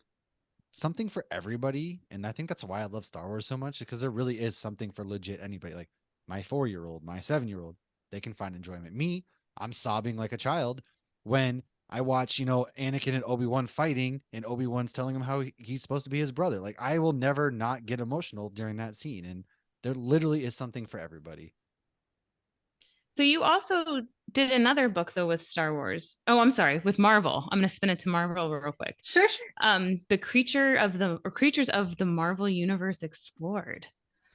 something for everybody. And I think that's why I love Star Wars so much, because there really is something for legit anybody. Like my 4-year-old, my 7-year-old, they can find enjoyment. Me, I'm sobbing like a child when I watch, you know, Anakin and Obi-Wan fighting, and Obi-Wan's telling him how he's supposed to be his brother. Like I will never not get emotional during that scene, and there literally is something for everybody. So you also did another book though with Star Wars. Oh, I'm sorry, with Marvel. I'm going to spin it to Marvel real quick. Sure. The creatures of the Marvel Universe Explored.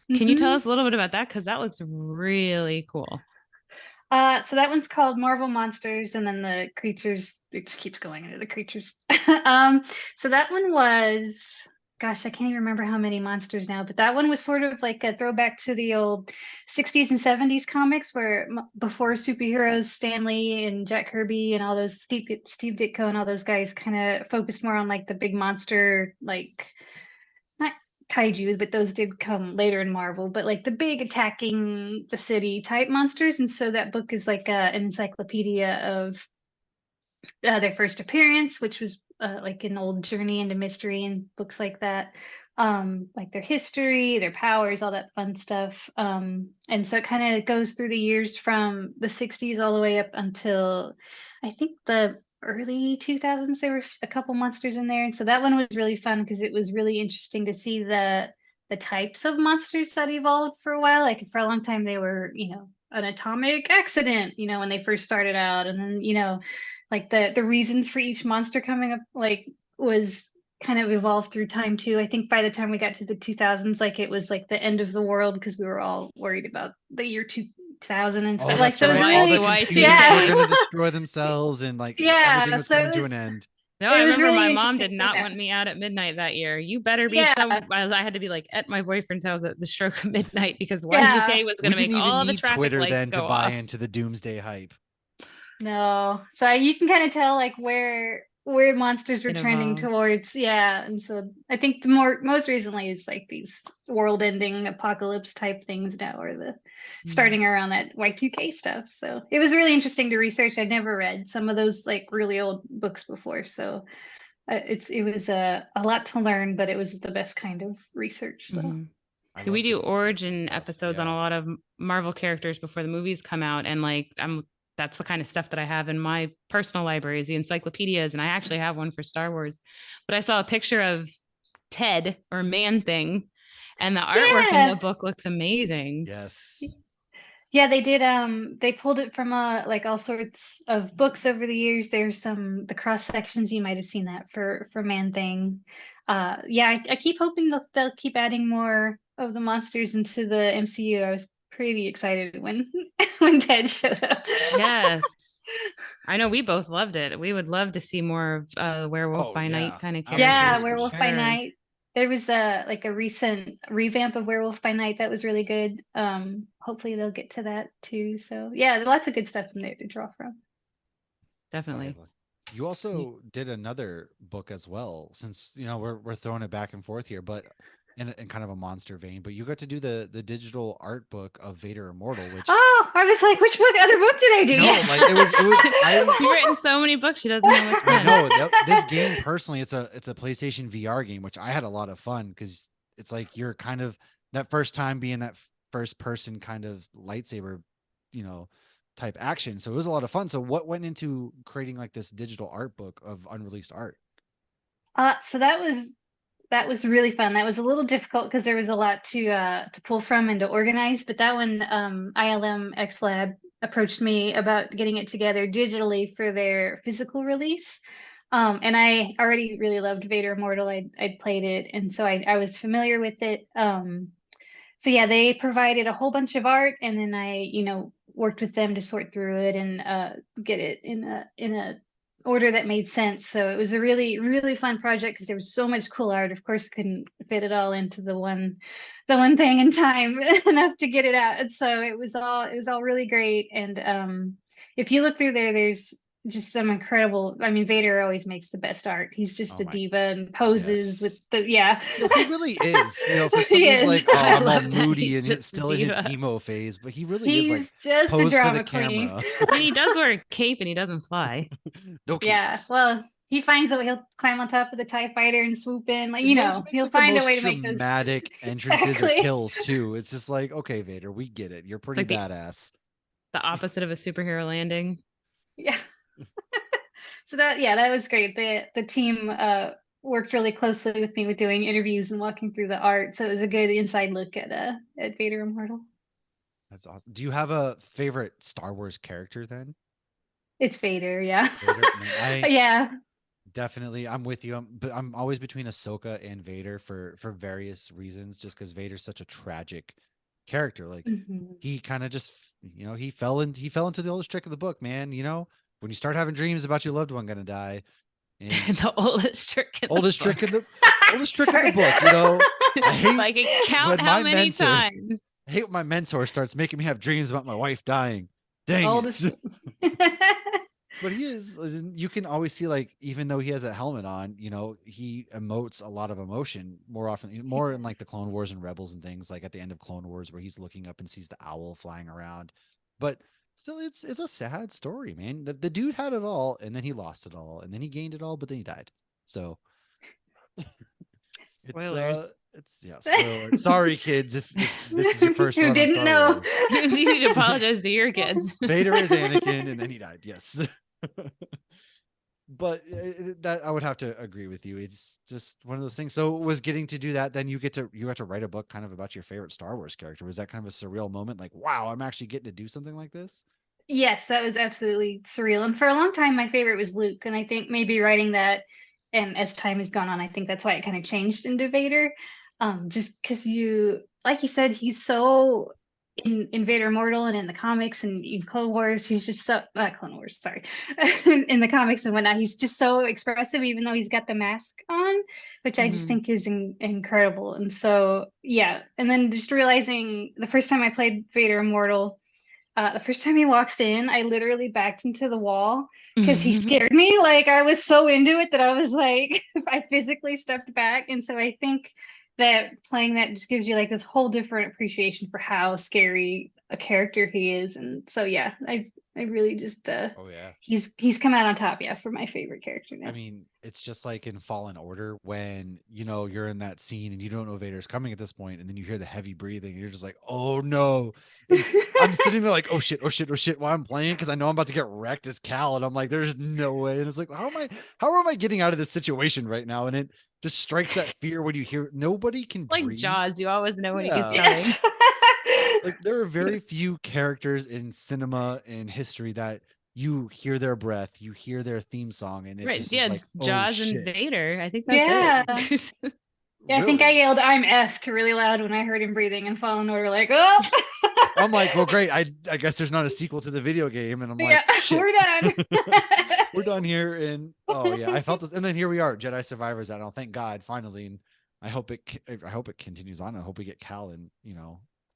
Can you tell us a little bit about that? Because that looks really cool. So that one's called Marvel Monsters, and then the creatures, it keeps going into the creatures. So that one was, gosh, I can't even remember how many monsters now, but that one was sort of like a throwback to the old 60s and 70s comics where before superheroes, Stan Lee and Jack Kirby and all those Steve Ditko and all those guys kind of focused more on like the big monster, like not kaiju, but those did come later in Marvel, but like the big attacking the city type monsters. And so that book is like an encyclopedia of their first appearance, which was like an old journey into mystery and books like that. Like their history, their powers, all that fun stuff. And so it kind of goes through the years from the 60s all the way up until I think the early 2000s. There were a couple monsters in there, and so that one was really fun because it was really interesting to see the types of monsters that evolved for a while. Like for a long time they were, you know, an atomic accident, you know, when they first started out, and then, you know, like the reasons for each monster coming up like was kind of evolved through time too. I think by the time we got to the 2000s, like it was like the end of the world because we were all worried about the year 2000 and stuff. Oh, Like that's so it was right. All really the Y2K. computers Yeah. were going to destroy themselves, and like everything was so coming it to was an end. No, it I was remember really my mom interesting did to see not that. want me out at midnight that year. You better be Yeah. I had to be like at my boyfriend's house at the stroke of midnight because Yeah. Y2K was We going to make didn't even all the need traffic Twitter lights then to go buy off. into the doomsday hype. No. So you can kind of tell like where monsters were It trending evolves. towards. Yeah. And so I think the most recently is like these world ending apocalypse type things now, or the starting around that Y2K stuff. So it was really interesting to research. I'd never read some of those like really old books before. So it was a lot to learn, but it was the best kind of research. So Mhm. I We love do getting into origin stuff. episodes on Yeah. a lot of Marvel characters before the movies come out, and like that's the kind of stuff that I have in my personal libraries, the encyclopedias, and I actually have one for Star Wars. But I saw a picture of Ted or Man Thing, and the artwork in the book looks amazing. Yes. Yeah, they did. They pulled it from like all sorts of books over the years. There's the cross sections. You might have seen that for Man Thing. Yeah, I keep hoping they'll keep adding more of the monsters into the MCU. I was pretty excited when when Ted showed up. Yes, I know we both loved it. We would love to see more of Werewolf by Night kind of characters. Yeah, Werewolf by Night. There was a recent revamp of Werewolf by Night that was really good. Hopefully they'll get to that too. So yeah, lots of good stuff in there to draw from. Definitely. You also did another book as well, since we're throwing it back and forth here, but in kind of a monster vein. But you got to do the digital art book of Vader Immortal, which I was like, which other book did I do? No, like it was. You've written so many books, she doesn't know which one. No, this game personally, it's a PlayStation VR game, which I had a lot of fun because it's like you're kind of that first time being that first person kind of lightsaber, type action. So it was a lot of fun. So what went into creating like this digital art book of unreleased art? So that was really fun. That was a little difficult because there was a lot to pull from and to organize. But that one, ILM X Lab approached me about getting it together digitally for their physical release. And I already really loved Vader Immortal. I'd played it, and so I was familiar with it. So yeah, they provided a whole bunch of art, and then I worked with them to sort through it and get it in a order that made sense. So it was a really, really fun project because there was so much cool art. Of course, couldn't fit it all into the one thing in time enough to get it out. And so it was all really great. And if you look through there's just some incredible. I mean, Vader always makes the best art. He's just a diva and poses with the he really is. For someone's like, oh, I'm all moody and he's still in his emo phase, but he really is like just pose a drama for the queen. camera. I mean, he does wear a cape and he doesn't fly. No capes. Yeah, well, he finds a way. He'll climb on top of the TIE fighter and swoop in. Like he'll find a way to make those dramatic entrances or kills too. It's just like, okay, Vader, we get it. You're pretty badass. The opposite of a superhero landing. Yeah. So that was great. The team worked really closely with me with doing interviews and walking through the art. So it was a good inside look at Vader Immortal. That's awesome. Do you have a favorite Star Wars character then? It's Vader, yeah. Vader? Yeah. Definitely, I'm with you. I'm always between Ahsoka and Vader for various reasons, just because Vader's such a tragic character. Like he kind of just he fell into the oldest trick of the book, man. When you start having dreams about your loved one gonna die, and the oldest trick in the book. I hate like count how many times. I hate when my mentor starts making me have dreams about my wife dying. Dang it. But he is, you can always see, like, even though he has a helmet on, he emotes a lot of emotion more in like the Clone Wars and Rebels and things, like at the end of Clone Wars where he's looking up and sees the owl flying around. But still, it's a sad story, man. The dude had it all, and then he lost it all, and then he gained it all, but then he died. So spoilers. Spoiler. Sorry, kids, if this is your first who run didn't on Star know. Wars. It was easy to apologize to your kids. Vader is Anakin, and then he died. Yes. But that I would have to agree with you. It's just one of those things. So was getting to do that, then you got to write a book kind of about your favorite Star Wars character. Was that kind of a surreal moment? Like, wow, I'm actually getting to do something like this? Yes, that was absolutely surreal. And for a long time, my favorite was Luke. And I think maybe writing that, and as time has gone on, I think that's why it kind of changed into Vader. Just because like you said, he's so in Vader Immortal and in the comics and in Clone Wars, he's just so Clone Wars, sorry, in the comics and whatnot, he's just so expressive, even though he's got the mask on, which I just think is incredible. And so yeah, and then just realizing the first time I played Vader Immortal, the first time he walks in, I literally backed into the wall because he scared me. Like I was so into it that I was like, I physically stepped back. And so I think that playing that just gives you like this whole different appreciation for how scary a character he is. And so yeah, I really just he's come out on top, for my favorite character now. I mean, it's just like in Fallen Order when you're in that scene and you don't know Vader's coming at this point, and then you hear the heavy breathing and you're just like, oh no. I'm sitting there like, oh shit while I'm playing, because I know I'm about to get wrecked as Cal, and I'm like, there's no way. And it's like, how am I getting out of this situation right now? And just strikes that fear when you hear nobody can It's like breathe. Jaws. You always know when Yeah. he's coming. Yes. Like there are very few characters in cinema and history that you hear their breath, you hear their theme song, and it Right. just Yeah, is like, it's oh Jaws and shit. Vader. I think that's Yeah. it. Yeah, I think I Really? yelled "I'm effed" really loud when I heard him breathing in Fallen Order. Like, oh, I'm like, well, great. I guess there's not a sequel to the video game, and I'm like, yeah, shit. we're done. We're done here. And oh yeah, I felt this, and then here we are, Jedi Survivors. I don't thank God finally, and I hope it continues on. I hope we get Cal in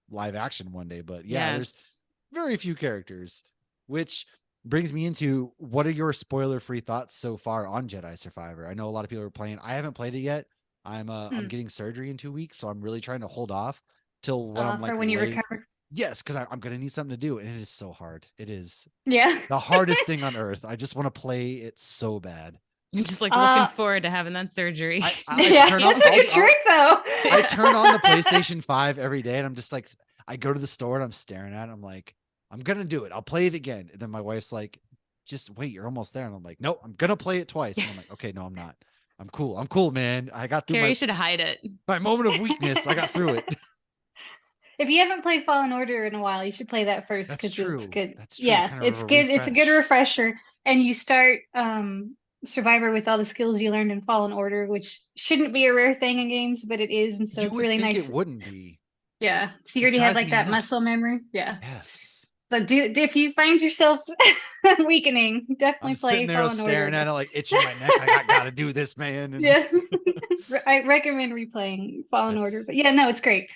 live action one day. But yeah, there's Yes. very few characters, which brings me into what are your spoiler-free thoughts so far on Jedi Survivor? I know a lot of people are playing. I haven't played it yet. I'm getting surgery in 2 weeks, so I'm really trying to hold off till when I'm For like when you late. recover. Yes, because I'm gonna need something to do, and it is so hard. It is Yeah. the hardest thing on earth. I just want to play it so bad. I'm just like Uh, looking forward to having that surgery. I like Yeah, turn on. that's a good trick, though. I turn on the PlayStation 5 every day, and I'm just like, I go to the store and I'm staring at it. I'm like, I'm gonna do it. I'll play it again. And then my wife's like, just wait, you're almost there. And I'm like, no, I'm gonna play it twice. And I'm like, okay, no, I'm not. I'm cool. I'm cool, man. I got through Carrie should hide it. my moment of weakness. I got through it. If you haven't played Fallen Order in a while, you should play that first That's because it's true. good. That's true. Yeah, Kind of it's a good. It's a good refresh. refresher. And you start Survivor with all the skills you learned in Fallen Order, which shouldn't be a rare thing in games, but it is, and so You it's would really think it nice. wouldn't be. Yeah. So you It already have drives like me that muscle nuts. memory. Yeah. Yes. So if you find yourself weakening, I'm definitely sitting play there Fallen staring Order. at it, like itching my neck. Like, I gotta do this, man. And Yeah. I recommend replaying Fallen Order. that's But yeah, no, it's great.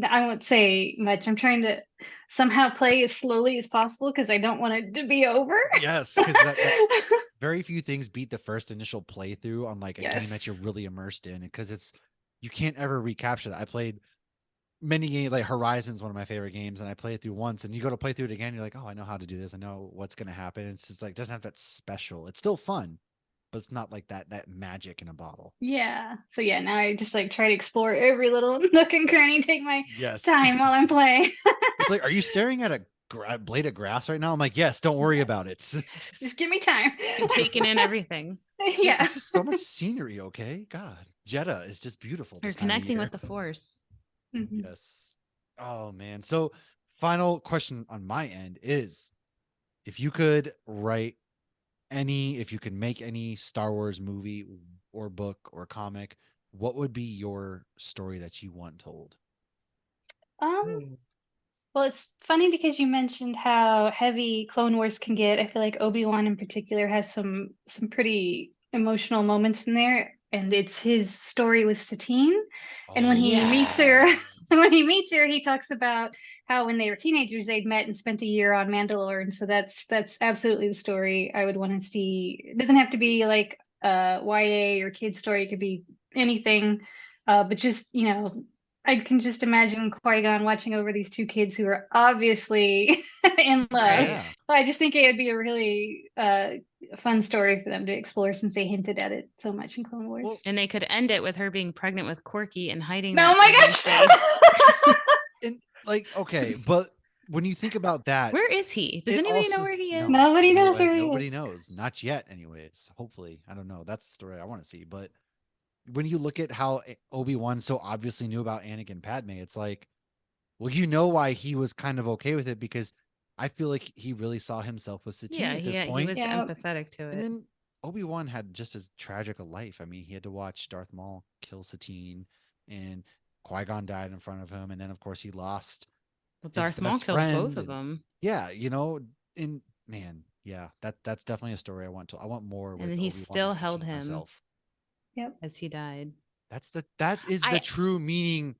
I won't say much. I'm trying to somehow play as slowly as possible because I don't want it to be over. yes, because that very few things beat the first initial playthrough on like a game that Yes. you're really immersed in, because you can't ever recapture that. I played many games, like Horizon's one of my favorite games, and I played it through once, and you go to play through it again, you're like, oh, I know how to do this. I know what's gonna happen. It's just like it doesn't have that special. It's still fun, but it's not like that magic in a bottle. Yeah. So yeah, now I just like try to explore every little nook and cranny, take my Yes. time while I'm playing. It's like, are you staring at a blade of grass right now? I'm like, yes, don't worry about it. Just give me time. And taking in everything. Yeah. There's just so much scenery, okay? God, Jeddah is just beautiful. You're This time of connecting year. with the force. Mhm. Yes. Oh man. So final question on my end is, if you could if you could make any Star Wars movie or book or comic, what would be your story that you want told? Um, well, it's funny because you mentioned how heavy Clone Wars can get. I feel like Obi-Wan in particular has some pretty emotional moments in there, and it's his story with Satine. And when he meets her, yes. when he meets her, he talks about how when they were teenagers they'd met and spent a year on Mandalore, and so that's absolutely the story I would want to see. It doesn't have to be like a YA or kid story; it could be anything, but just I can just imagine Qui-Gon watching over these two kids who are obviously in love. Right. Yeah. I just think it would be a really fun story for them to explore since they hinted at it so much in Clone Wars. Well, And they could end it with her being pregnant with Corky and hiding No, that oh my pregnancy. gosh! and like, okay, but when you think about that, Where is he? Does it anybody know also where he is? no, Nobody knows where he nobody is. knows. Not yet, anyways. Hopefully. I don't know. That's the story I want to see. But when you look at how Obi-Wan so obviously knew about Anakin Padme, it's like, well, you know why he was kind of okay with it, because I feel like he really saw himself with Satine Yeah, at this he point. was Yeah. empathetic to And it. then Obi-Wan had just as tragic a life. I mean, he had to watch Darth Maul kill Satine, and Qui-Gon died in front of him, and then of course he lost Well, his Darth Maul best killed both friend. of them. Yeah, and man, yeah, that's definitely a story I want to. I want more with And then he Obi-Wan still and held Satine him myself. Yep. as he died. That is the I true meaning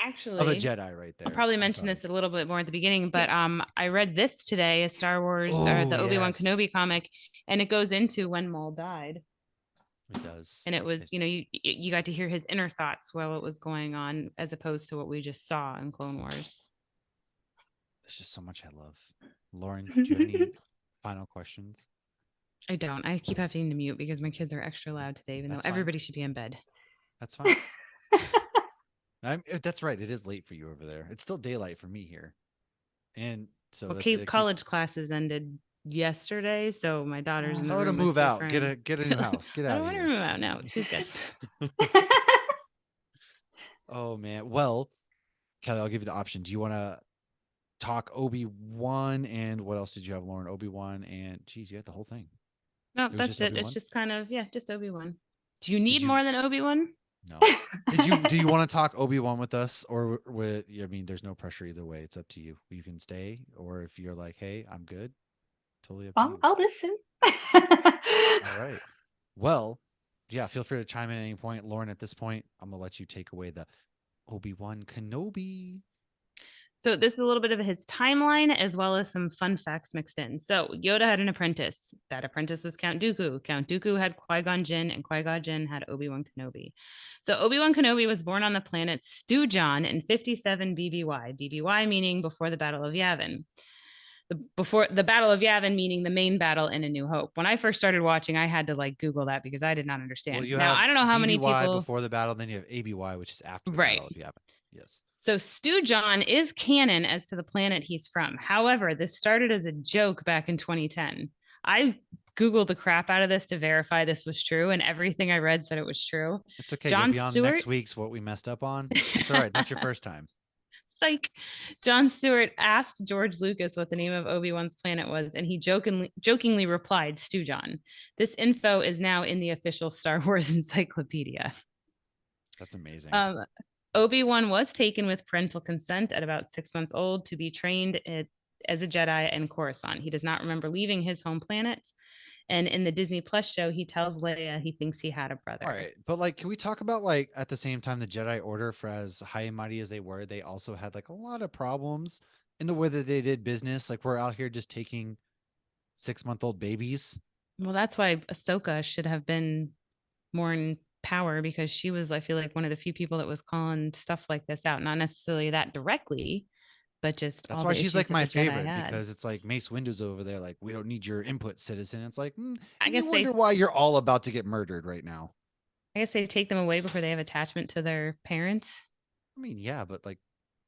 of a actually Jedi right there. I'll probably I'm mention sorry. this a little bit more at the beginning, but I read this today, a Star Wars or Oh, the Obi-Wan yes. Kenobi comic, and it goes into when Maul died. It does. And it was, you got to hear his inner thoughts while it was going on, as opposed to what we just saw in Clone Wars. There's just so much I love. Lauren, do you have any final questions? I don't. I keep having to mute because my kids are extra loud today, even That's though fine. everybody should be in bed. That's fine. That's right. It is late for you over there. It's still daylight for me here. And so Well, college classes ended yesterday, so my daughter's in the Tell her to room with move two out. friends. Get a new house. Get I out don't of want her here. to move out. No, she's good. Oh man. Well, Kelly, I'll give you the option. Do you want to talk Obi-Wan and what else did you have, Lauren? Obi-Wan and geez, you had the whole thing. No, It was that's just it. It's Obi-Wan? just kind of, yeah, just Obi-Wan. Do you Did need you more than Obi-Wan? no. Do you want to talk Obi-Wan with us or with I mean, there's no pressure either way. It's up to you. You can stay, or if you're like, hey, I'm good, totally up to you. I'll listen. All right. Well, yeah, feel free to chime in at any point. Lauren, at this point, I'm gonna let you take away the Obi-Wan Kenobi. So this is a little bit of his timeline as well as some fun facts mixed in. So Yoda had an apprentice. That apprentice was Count Dooku. Count Dooku had Qui-Gon Jinn, and Qui-Gon Jinn had Obi-Wan Kenobi. So Obi-Wan Kenobi was born on the planet Stujon in 57 BBY. BBY meaning before the Battle of Yavin. Before the Battle of Yavin meaning the main battle in A New Hope. When I first started watching, I had to like Google that because I did not understand. Well, you now have I don't know how many BBY people before the battle, then you have ABY, which is after the right. battle of Yavin. Yes. So Stujon is canon as to the planet he's from. However, this started as a joke back in 2010. I Googled the crap out of this to verify this was true, and everything I read said it was true. It's okay. John You'll be on Stewart. next week's What We Messed Up On. It's all right. Not your first time. Psych. John Stewart asked George Lucas what the name of Obi-Wan's planet was, and he jokingly replied, Stujon. This info is now in the official Star Wars encyclopedia. That's amazing. Obi-Wan was taken with parental consent at about 6 months old to be trained as a Jedi in Coruscant. He does not remember leaving his home planet. And in the Disney Plus show, he tells Leia he thinks he had a brother. All right. But like, can we talk about like at the same time, the Jedi Order, for as high and mighty as they were, they also had like a lot of problems in the way that they did business. Like we're out here just taking 6-month-old babies. Well, that's why Ahsoka should have been more in power because she was, I feel like, one of the few people that was calling stuff like this out. Not necessarily that directly, but just That's all why the she's issues like that my the Jedi favorite had. because it's like Mace Windu's over there. Like, we don't need your input, citizen. It's like, I guess you wonder why you're all about to get murdered right now. I guess they take them away before they have attachment to their parents. I mean, yeah, but like,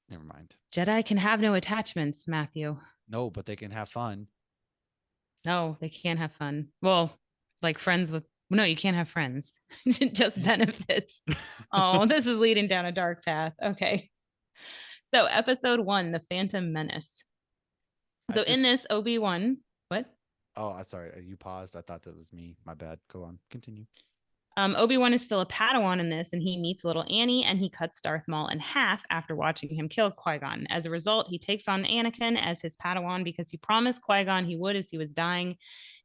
never mind. Jedi can have no attachments, Matthew. No, but they can have fun. No, they can't have fun. Well, like friends with no, you can't have friends. Just benefits. Oh, this is leading down a dark path. Okay. So, episode 1, The Phantom Menace. So, in this, Obi-Wan, what? Oh, I'm sorry. You paused. I thought that was me. My bad. Go on. Continue. Obi-Wan is still a Padawan in this, and he meets little Annie, and he cuts Darth Maul in half after watching him kill Qui-Gon. As a result, he takes on Anakin as his Padawan because he promised Qui-Gon he would as he was dying,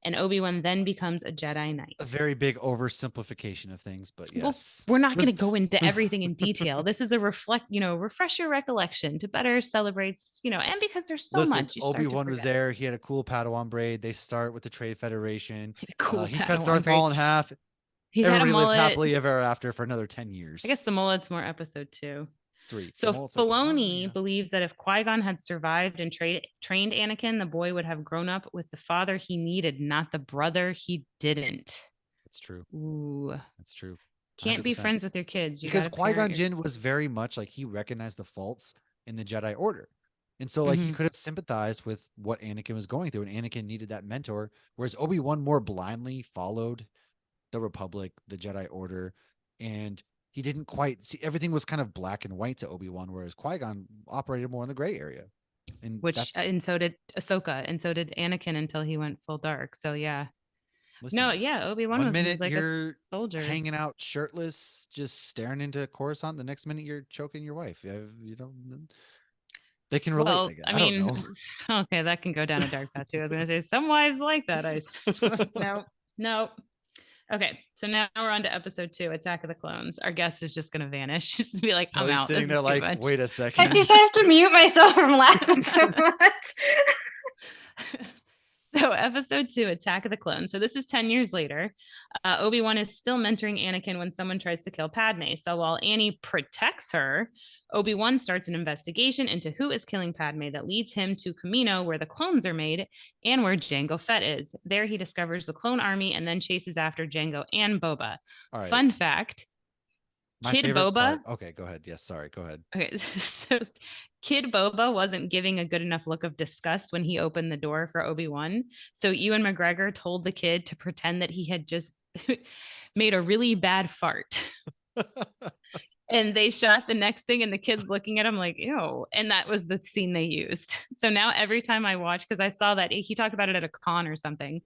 and Obi-Wan then becomes a Jedi Knight. A very big oversimplification of things, but yes. Well, we're not going to go into everything in detail. This is a refresh your recollection to better celebrate, and because there's so much. Obi-Wan was there. He had a cool Padawan braid. They start with the Trade Federation. He cuts Darth Maul in half. Everybody lived happily ever after for another 10 years. I guess the mullet's more episode 2. It's 3. So Filoni believes that if Qui-Gon had survived and trained Anakin, the boy would have grown up with the father he needed, not the brother he didn't. That's true. Ooh. That's true. 100%. Can't be friends with your kids. Because Qui-Gon Jinn was very much like he recognized the faults in the Jedi Order. And so like he could have sympathized with what Anakin was going through, and Anakin needed that mentor, whereas Obi-Wan more blindly followed the Republic, the Jedi Order, and he didn't quite see, everything was kind of black and white to Obi-Wan, whereas Qui-Gon operated more in the gray area. And so did Ahsoka, and so did Anakin until he went full dark. So yeah. Listen, Obi-Wan was like a soldier. Hanging out shirtless, just staring into Coruscant. The next minute you're choking your wife. You don't they can relate. Well, I mean, okay, that can go down a dark path too. I was gonna say some wives like that. No. Okay, so now we're on to episode 2, Attack of the Clones. Our guest is just gonna vanish. Just be like, I'm out. Sitting there like, wait a second. I just have to mute myself from laughing so much. So episode 2, Attack of the Clones. So this is 10 years later. Obi-Wan is still mentoring Anakin when someone tries to kill Padme. So while Annie protects her, Obi-Wan starts an investigation into who is killing Padme that leads him to Kamino, where the clones are made and where Jango Fett is. There he discovers the clone army and then chases after Jango and Boba. Right. Fun fact, My Kid favorite Boba. part. Okay, go ahead. Yes, sorry. Go ahead. Okay, so Kid Boba wasn't giving a good enough look of disgust when he opened the door for Obi-Wan. So Ewan McGregor told the kid to pretend that he had just made a really bad fart. And they shot the next thing, and the kid's looking at him like, ew. And that was the scene they used. So now every time I watch, because I saw that he talked about it at a con or something.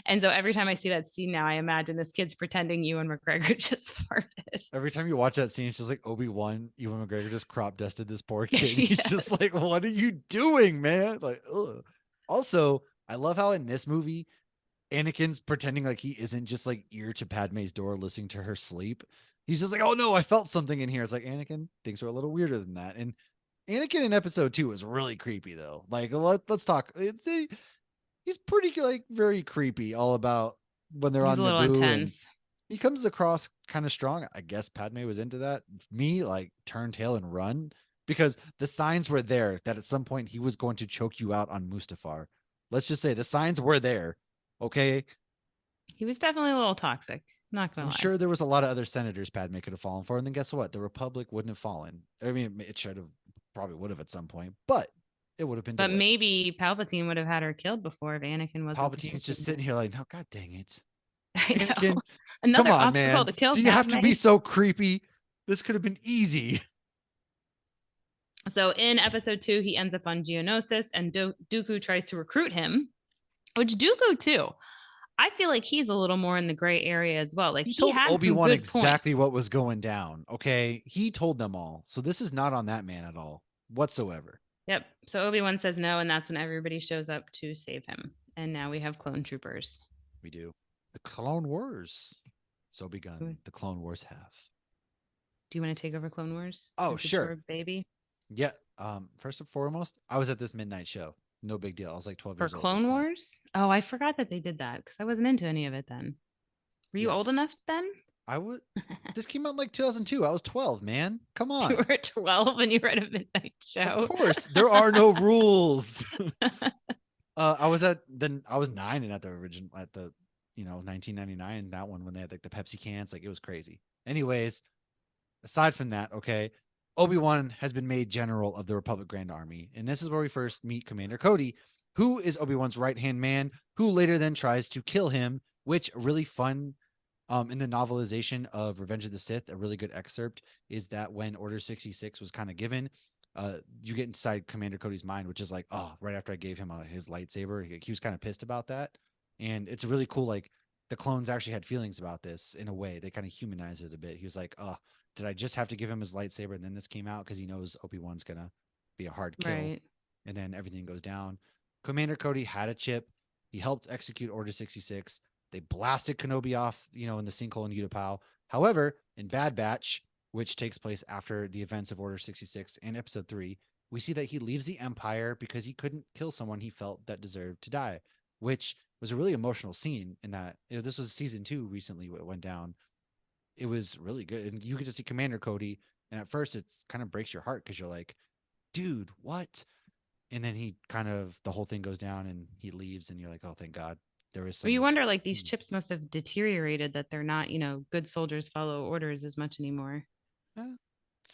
And so every time I see that scene now, I imagine this kid's pretending Ewan McGregor just farted. Every time you watch that scene, it's just like Obi-Wan, Ewan McGregor just crop dusted this poor kid. Yes. He's just like, what are you doing, man? Like, ugh. Also, I love how in this movie, Anakin's pretending like he isn't just like ear to Padme's door listening to her sleep. He's just like, oh no, I felt something in here. It's like, Anakin, things are a little weirder than that. And Anakin in episode 2 is really creepy though. Like, let's talk. He's pretty like very creepy all about when they're He's on a little Naboo, and intense. he comes across kind of strong. I guess Padme was into that. Me, like, turn tail and run, because the signs were there that at some point he was going to choke you out on Mustafar. Let's just say the signs were there. Okay. He was definitely a little toxic. Not gonna I'm lie. sure there was a lot of other senators Padme could have fallen for. And then guess what? The Republic wouldn't have fallen. I mean, it should have, probably would have at some point, but it would have been But delayed. maybe Palpatine would have had her killed before if Anakin wasn't. Palpatine's just sitting here like, no, God dang it. I know. Anakin, Another come on, obstacle man. to kill. Do you have to Padme. be so creepy? This could have been easy. So in episode 2, he ends up on Geonosis, and Dooku tries to recruit him, which Dooku too. I feel like he's a little more in the gray area as well. Like He he told had Obi-Wan some good exactly points. what was going down. Okay. He told them all. So this is not on that man at all whatsoever. Yep. So Obi-Wan says no, and that's when everybody shows up to save him. And now we have clone troopers. We do. The Clone Wars. So begun. Good. The Clone Wars have. Do you want to take over Clone Wars? Oh, Since it's sure. your baby. Yeah. First and foremost, I was at this midnight show. No big deal. I was like 12 For years old. Clone Wars? Oh, I forgot that they did that because I wasn't into any of it then. Were you old Yes. enough then? I was. This came out in like 2002. I was 12, man. Come on. You were 12 and you were at a midnight show. Of course, there are no rules. I was 9 and at the original, at the 1999, that one, when they had like the Pepsi cans, like it was crazy. Anyways, aside from that, okay, Obi-Wan has been made general of the Republic Grand Army, and this is where we first meet Commander Cody, who is Obi-Wan's right-hand man, who later then tries to kill him, which really fun. In the novelization of Revenge of the Sith, a really good excerpt is that when Order 66 was kind of given, you get inside Commander Cody's mind, which is like, oh, right after I gave him his lightsaber, he was kind of pissed about that. And it's really cool. Like, the clones actually had feelings about this in a way. They kind of humanized it a bit. He was like, oh, did I just have to give him his lightsaber? And then this came out because he knows Obi-Wan's going to be a hard kill. Right. And then everything goes down. Commander Cody had a chip. He helped execute Order 66. They blasted Kenobi off, in the sinkhole in Utapau. However, in Bad Batch, which takes place after the events of Order 66 and Episode 3, we see that he leaves the Empire because he couldn't kill someone he felt that deserved to die, which was a really emotional scene in that. This was season 2 recently it went down. It was really good. And you get to see Commander Cody, and at first it's kind of breaks your heart because you're like, dude, what? And then the whole thing goes down and he leaves, and you're like, oh, thank God. There is some. Well, you wonder, like, these chips must have deteriorated, that they're not, good soldiers follow orders as much anymore.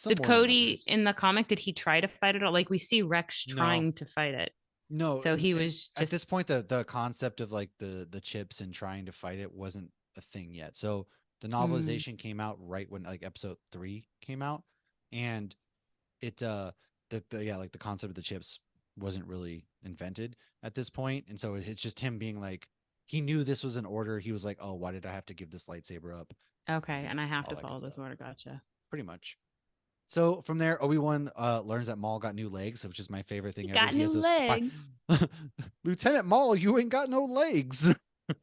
Did Cody in the comic, did he try to fight it all? Like, we see Rex trying to fight it. No. So he was just... At this point, the concept of like the chips and trying to fight it wasn't a thing yet. So the novelization came out right when like Episode 3 came out, and it like the concept of the chips wasn't really invented at this point. And so it's just him being like, he knew this was an order. He was like, oh, why did I have to give this lightsaber up? Okay, and I have to follow this order. Gotcha. Pretty much. So from there, Obi-Wan learns that Maul got new legs, which is my favorite thing ever. Got new legs. Lieutenant Maul, you ain't got no legs.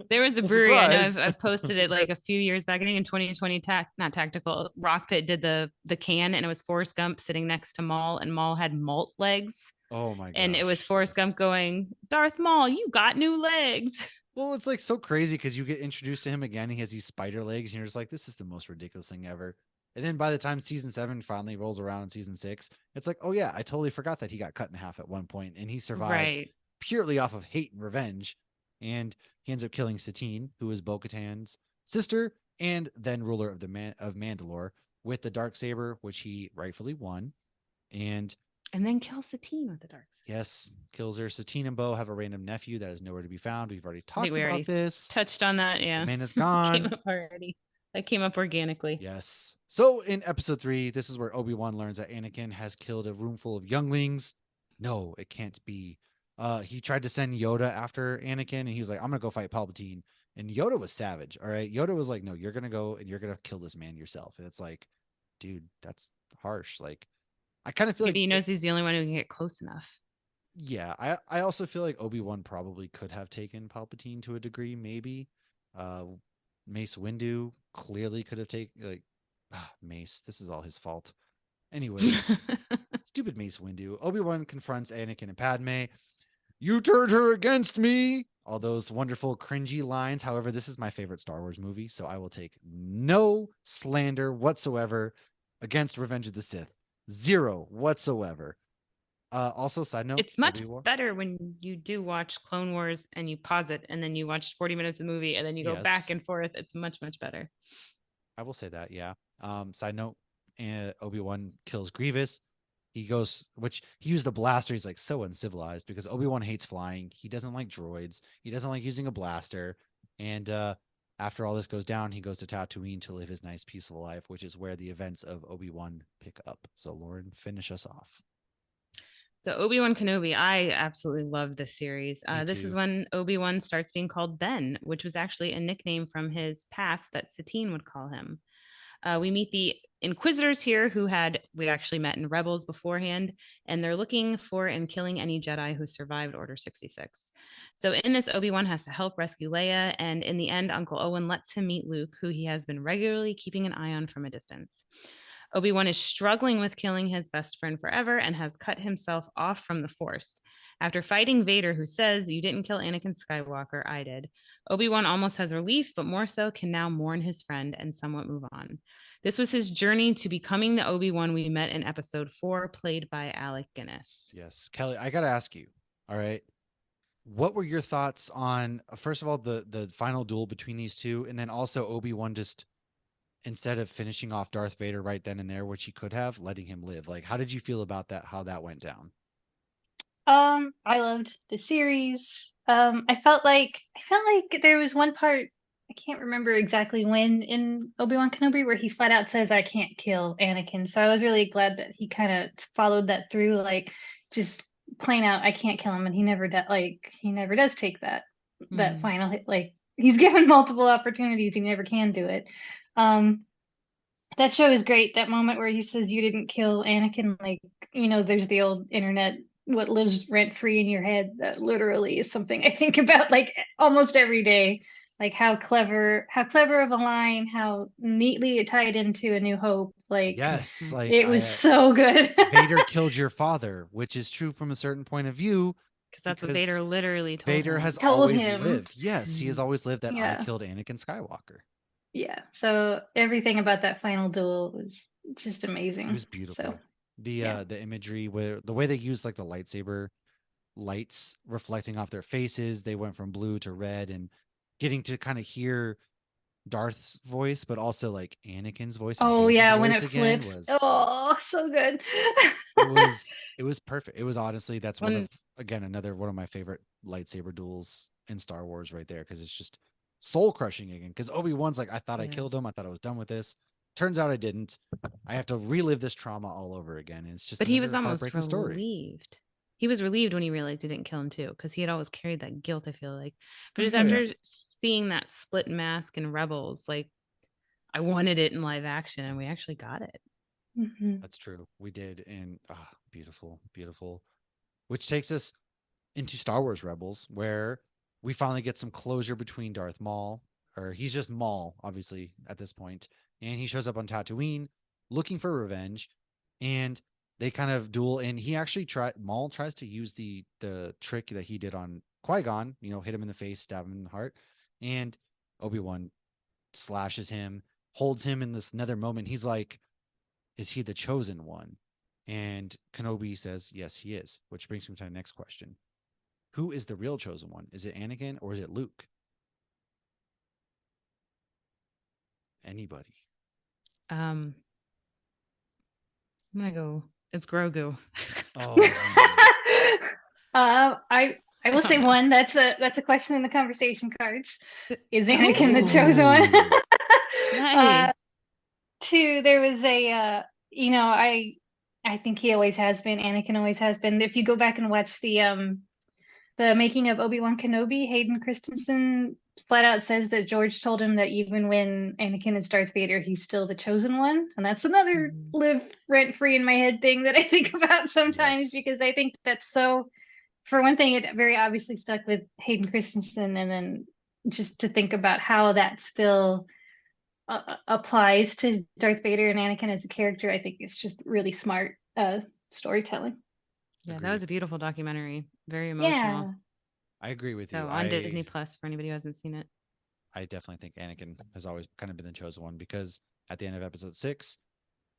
There was a brewery, I know I've posted it like a few years back, I think in 2020, not Tactical, Rock Pit did the can, and it was Forrest Gump sitting next to Maul, and Maul had malt legs. Oh my god. And it was Forrest Gump going, Darth Maul, you got new legs. Well, it's like so crazy because you get introduced to him again. He has these spider legs, and you're just like, this is the most ridiculous thing ever. And then by the time season 7 finally rolls around in season 6, it's like, oh yeah, I totally forgot that he got cut in half at one point, and he survived purely off of hate and revenge. And he ends up killing Satine, who is Bo-Katan's sister and then ruler of of Mandalore, with the Darksaber, which he rightfully won. And then kills Satine with the dark side. yes, kills her. Satine and Bo have a random nephew that is nowhere to be found. We've already I talked think we about already this. touched on that. Yeah. The man is Came gone. up already. That came up organically. Yes. So in episode 3, this is where Obi-Wan learns that Anakin has killed a room full of younglings. No, it can't be. He tried to send Yoda after Anakin, and he was like, I'm gonna go fight Palpatine. And Yoda was savage. All right. Yoda was like, no, you're gonna go and you're gonna kill this man yourself. And it's like, dude, that's harsh. Like, I kind of feel Maybe like he knows he's the only one who can get close enough. yeah, I also feel like Obi-Wan probably could have taken Palpatine to a degree, maybe. Uh Mace Windu clearly could have taken like Mace, this is all his fault. Anyways, stupid Mace Windu. Obi-Wan confronts Anakin and Padme. You turned her against me. All those wonderful cringy lines. However, this is my favorite Star Wars movie, so I will take no slander whatsoever against Revenge of the Sith. Zero whatsoever. Also, side note, It's much Obi-Wan. better when you do watch Clone Wars and you pause it and then you watch 40 minutes of movie and then you go back Yes. and forth. It's much, much better. I will say that, yeah. Side note, Obi-Wan kills Grievous. He goes, which he used a blaster. He's like so uncivilized because Obi-Wan hates flying. He doesn't like droids. He doesn't like using a blaster. And after all this goes down, he goes to Tatooine to live his nice, peaceful life, which is where the events of Obi-Wan pick up. So, Lauren, finish us off. So Obi-Wan Kenobi, I absolutely love this series. Me This is too. when Obi-Wan starts being called Ben, which was actually a nickname from his past that Satine would call him. We meet the Inquisitors here we actually met in Rebels beforehand, and they're looking for and killing any Jedi who survived Order 66. So in this, Obi-Wan has to help rescue Leia, and in the end, Uncle Owen lets him meet Luke, who he has been regularly keeping an eye on from a distance. Obi-Wan is struggling with killing his best friend forever and has cut himself off from the Force. After fighting Vader, who says, "You didn't kill Anakin Skywalker, I did," Obi-Wan almost has relief, but more so can now mourn his friend and somewhat move on. This was his journey to becoming the Obi-Wan we met in episode 4, played by Alec Guinness. Yes. Kelly, I got to ask you, all right. What were your thoughts on, first of all, the final duel between these two, and then also Obi-Wan just instead of finishing off Darth Vader right then and there, which he could have, letting him live. Like, how did you feel about that? How that went down? I loved the series. I felt like there was one part, I can't remember exactly when, in Obi-Wan Kenobi where he flat out says, "I can't kill Anakin." So I was really glad that he kind of followed that through, like just plain out, "I can't kill him," and he never does take that final hit. Like he's given multiple opportunities, he never can do it. Um, that show is great. That moment where he says, "You didn't kill Anakin," like, there's the old internet, what lives rent free in your head. That literally is something I think about like almost every day. Like how clever of a line, how neatly it tied into A New Hope. Like Yes, like it was so good. Vader killed your father, which is true from a certain point of view Because that's what because Vader literally told Vader him. has Told always him. lived. Yes, he has always lived that I Yeah. killed Anakin Skywalker. Yeah. So everything about that final duel was just It amazing. was beautiful. So yeah. The imagery where the way they used like the lightsaber lights reflecting off their faces, they went from blue to red and getting to kind of hear Darth's voice, but also like Anakin's voice and Oh Hayden's yeah, when voice it again flips. was Oh, so good. it was perfect. It was honestly that's one When of again another one of my favorite lightsaber duels in Star Wars right there because it's just soul crushing again. Because Obi-Wan's like, I thought I Yeah. killed him. I thought I was done with this. Turns out I didn't. I have to relive this trauma all over again. And it's just But he was another almost heartbreaking story. relieved. He was relieved when he realized he didn't kill him too, because he had always carried that guilt, I feel like. But just Oh, yeah. after seeing that split mask in Rebels, like I wanted it in live action and we actually got it. Mhm. That's true. We did. And beautiful, beautiful. Which takes us into Star Wars Rebels, where we finally get some closure between Darth Maul, or he's just Maul, obviously, at this point, and he shows up on Tatooine looking for revenge, and they kind of duel. And he actually Maul tries to use the trick that he did on Qui-Gon, hit him in the face, stab him in the heart, and Obi-Wan slashes him, holds him in this nether moment. He's like, "Is he the chosen one?" And Kenobi says, "Yes, he is," which brings me to the next question. Who is the real chosen one? Is it Anakin or is it Luke? Anybody? Um, I'm gonna go. It's Grogu. Oh, I will don't say know. one. That's a question in the conversation cards. Is Anakin the Oh, chosen one? Ooh. uh, nice. two. There was a. I think he always has been. Anakin always has been. If you go back and watch the making of Obi-Wan Kenobi, Hayden Christensen flat out says that George told him that even when Anakin is Darth Vader, he's still the chosen one. And that's another Mhm. live rent free in my head thing that I think about sometimes Yes. because I think that's so, for one thing, it very obviously stuck with Hayden Christensen. And then just to think about how that still applies to Darth Vader and Anakin as a character, I think it's just really smart storytelling. Yeah, that was Agreed. a beautiful documentary. Very emotional. Yeah. I agree with you. So on Disney Plus for anybody who hasn't seen it. I definitely think Anakin has always kind of been the chosen one because at the end of episode 6,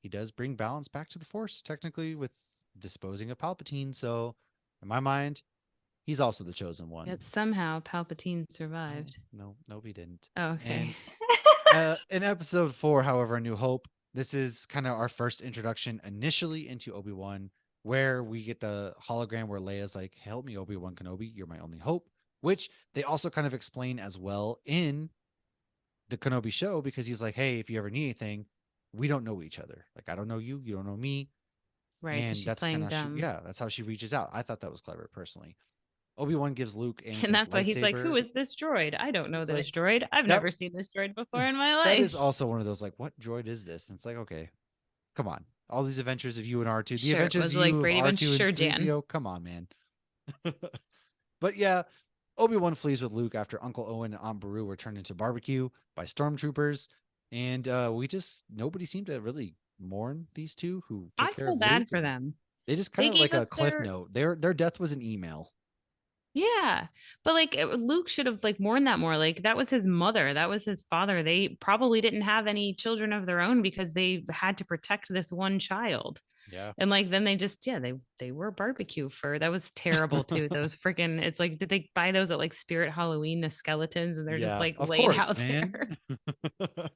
he does bring balance back to the Force, technically, with disposing of Palpatine. So, in my mind, he's also the chosen one. Yet somehow Palpatine No, survived. no, he didn't. Oh, okay. And in episode 4, however, A New Hope, this is kind of our first introduction initially into Obi-Wan, where we get the hologram where Leia's like, "Help me, Obi-Wan Kenobi, you're my only hope," which they also kind of explain as well in the Kenobi show because he's like, "Hey, if you ever need anything, we don't know each other. Like, I don't know you, you don't know me." Right. So And she's that's kind playing of she, dumb. yeah, that's how she reaches out. I thought that was clever personally. Obi-Wan gives Luke And Anakin's that's why he's like, lightsaber. who is this droid? I don't know He's this like, droid. I've that never seen this droid before in my that is life. also one of those like, what droid is this? And it's like, okay, come on. All these adventures of you and R2, the Sure. adventures Was of it like you of Brady Bunch? R2 and Sure, Jan. 3PO, come on, man. But yeah, Obi-Wan flees with Luke after Uncle Owen and Aunt Beru were turned into barbecue by stormtroopers. And nobody seemed to really mourn these two who took I care feel of bad Luke. for them. They just kind They of gave like up a cliff their note. Their death was an email. yeah, but like Luke should have like mourned that more. Like that was his mother, that was his father. They probably didn't have any children of their own because they had to protect this one child. Yeah. And like then they just they were barbecue fur. That was terrible too. Those freaking it's like did they buy those at like Spirit Halloween the skeletons and they're just Yeah, like of laid course, out man. there.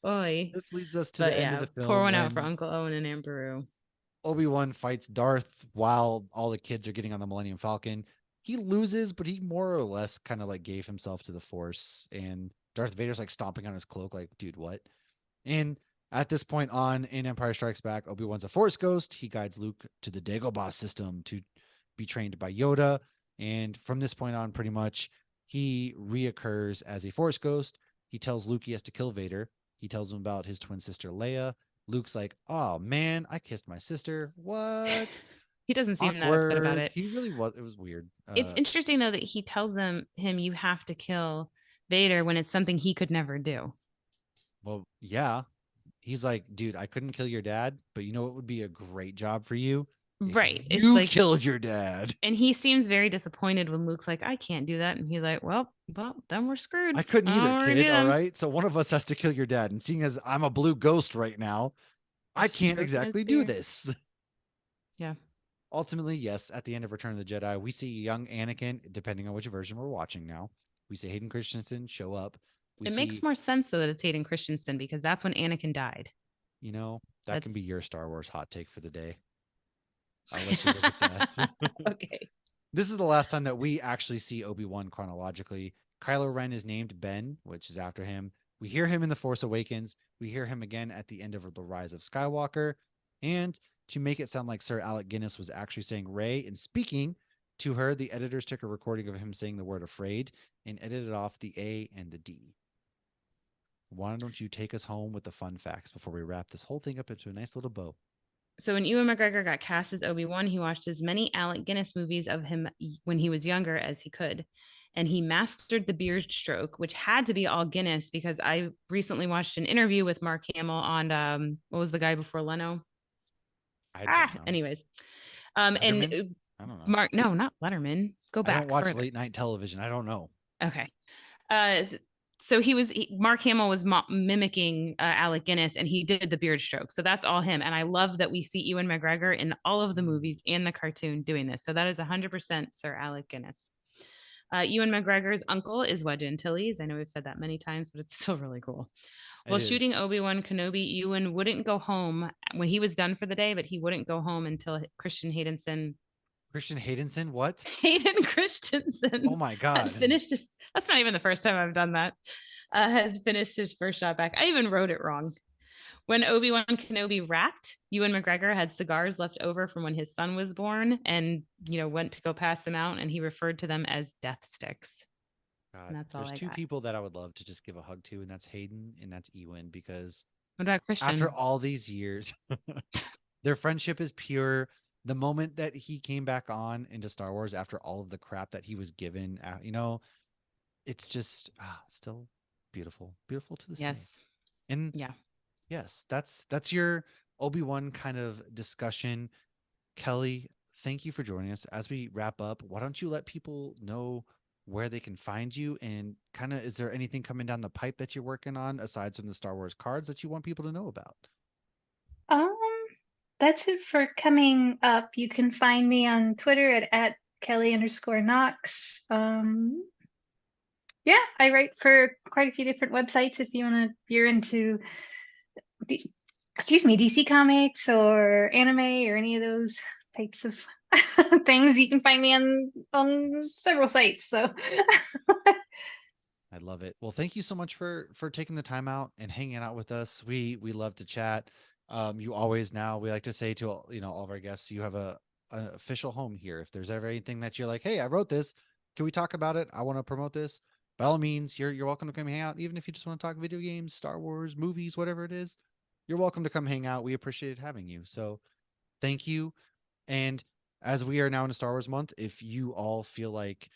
Boy. This leads us to the But end of yeah, the pour film one out for when Uncle Owen and Aunt Beru. Obi-Wan fights Darth while all the kids are getting on the Millennium Falcon. He loses, but he more or less kind of like gave himself to the Force. And Darth Vader's like stomping on his cloak, like, dude, what? And at this point on in Empire Strikes Back, Obi-Wan's a Force ghost. He guides Luke to the Dagobah system to be trained by Yoda. And from this point on, pretty much, he reoccurs as a Force ghost. He tells Luke he has to kill Vader. He tells him about his twin sister Leia. Luke's like, "Oh man, I kissed my sister. What? He doesn't seem that upset about Awkward." it. He really was. It was weird. It's interesting though that he tells him you have to kill Vader when it's something he could never do. Well, yeah. He's like, "Dude, I couldn't kill your dad, but you know what would be a great job for you if Right. It's you like killed your dad." and he seems very disappointed when Luke's like, I can't do that. And he's like, well, then we're screwed. I couldn't I don't either, know what we're kid. All doing. right. So one of us has to kill your dad. And seeing as I'm a blue ghost right now, I can't Stroking his exactly do beard. this. Yeah. Ultimately, yes, at the end of Return of the Jedi, we see young Anakin, depending on which version we're watching now. We see Hayden Christensen show up. We It see, makes more sense though that it's Hayden Christensen because that's when Anakin died. that can be That's your Star Wars hot take for the day. I'll let you look at that. okay. This is the last time that we actually see Obi-Wan chronologically. Kylo Ren is named Ben, which is after him. We hear him in The Force Awakens. We hear him again at the end of The Rise of Skywalker. And to make it sound like Sir Alec Guinness was actually saying Rey and speaking to her, the editors took a recording of him saying the word afraid and edited off the A and the D. Why don't you take us home with the fun facts before we wrap this whole thing up into a nice little bow? So when Ewan McGregor got cast as Obi-Wan, he watched as many Alec Guinness movies of him when he was younger as he could. And he mastered the beard stroke, which had to be all Guinness because I recently watched an interview with Mark Hamill on what was the guy before Leno? I don't know. Anyways. Letterman? And I don't know. Mark, no, not Letterman. Go I don't back watch further. late night television. I don't know. Okay. Uh, so Mark Hamill was mimicking Alec Guinness, and he did the beard stroke. So that's all him. And I love that we see Ewan McGregor in all of the movies and the cartoon doing this. So that is 100% Sir Alec Guinness. Ewan McGregor's uncle is Wedge Antilles. I know we've said that many times, but it's still really cool. Well, It shooting is. Obi-Wan Kenobi, Ewan wouldn't go home when he was done for the day, but he wouldn't go home until Christian Haydenson, Christian Haydenson, what? Hayden Christensen Oh my had God. finished his. That's not even the first time I've done that. Had finished his first shot back. I even wrote it wrong. When Obi-Wan Kenobi rapped, Ewan McGregor had cigars left over from when his son was born, and went to go pass them out, and he referred to them as death sticks. God, And that's all there's I two got. people that I would love to just give a hug to, and that's Hayden and that's Ewan, because What about after Christian? all these years, their friendship is pure. The moment that he came back on into Star Wars after all of the crap that he was given, it's just still beautiful, beautiful to this day. Yes. And Yeah. yes, that's your Obi-Wan kind of discussion. Kelly, thank you for joining us. As we wrap up, why don't you let people know where they can find you, and kind of, is there anything coming down the pipe that you're working on aside from the Star Wars cards that you want people to know about? Um, that's it for coming up. You can find me on Twitter at Kelly_Knox. Yeah, I write for quite a few different websites. If you're into, DC Comics or anime or any of those types of things, you can find me on several sites. So I love it. Well, thank you so much for taking the time out and hanging out with us. We love to chat. You always, now we like to say to all of our guests, you have an official home here. If there's ever anything that you're like, hey, I wrote this, can we talk about it? I want to promote this. By all means, you're welcome to come hang out. Even if you just want to talk video games, Star Wars, movies, whatever it is, you're welcome to come hang out. We appreciate having you. So thank you. And as we are now in a Star Wars month, if you all feel like,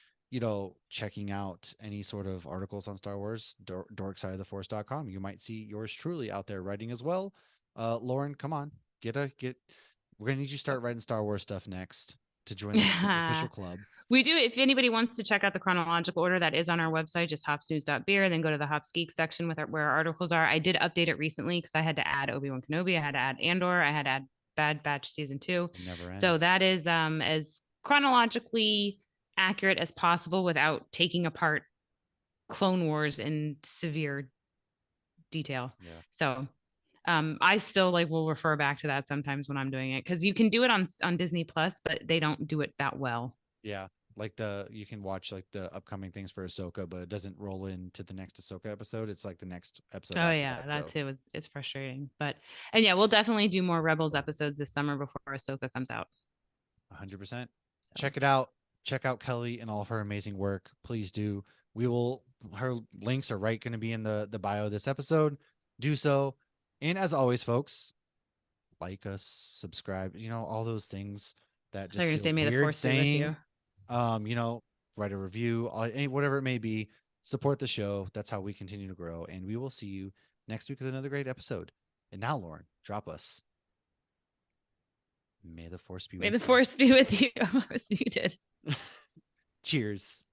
checking out any sort of articles on Star Wars, dorksideoftheforce.com, you might see yours truly out there writing as well. Lauren, come on, we're going to need you to start writing Star Wars stuff next to join the official club. We do. If anybody wants to check out the chronological order, that is on our website, just hopsnews.beer, then go to the Hops Geek section where our articles are. I did update it recently because I had to add Obi-Wan Kenobi, I had to add Andor, I had to add Bad Batch season 2. It never ends. So that is as chronologically accurate as possible without taking apart Clone Wars in severe detail. Yeah. So I still will refer back to that sometimes when I'm doing it, because you can do it on Disney Plus, but they don't do it that well. Yeah, you can watch the upcoming things for Ahsoka, but it doesn't roll into the next Ahsoka episode. It's like the next episode. Oh yeah, that too. It's frustrating, and yeah, we'll definitely do more Rebels episodes this summer before Ahsoka comes out. 100%. Check it out. Check out Kelly and all of her amazing work. Please do. Her links are going to be in the bio of this episode. Do so. And as always, folks, like us, subscribe, all those things that just feel say, may the weird force be with you. Write a review, whatever it may be. Support the show. That's how we continue to grow. And we will see you next week with another great episode. And now, Lauren, drop us. May the force be with you. May the force be with you. I was muted. Cheers.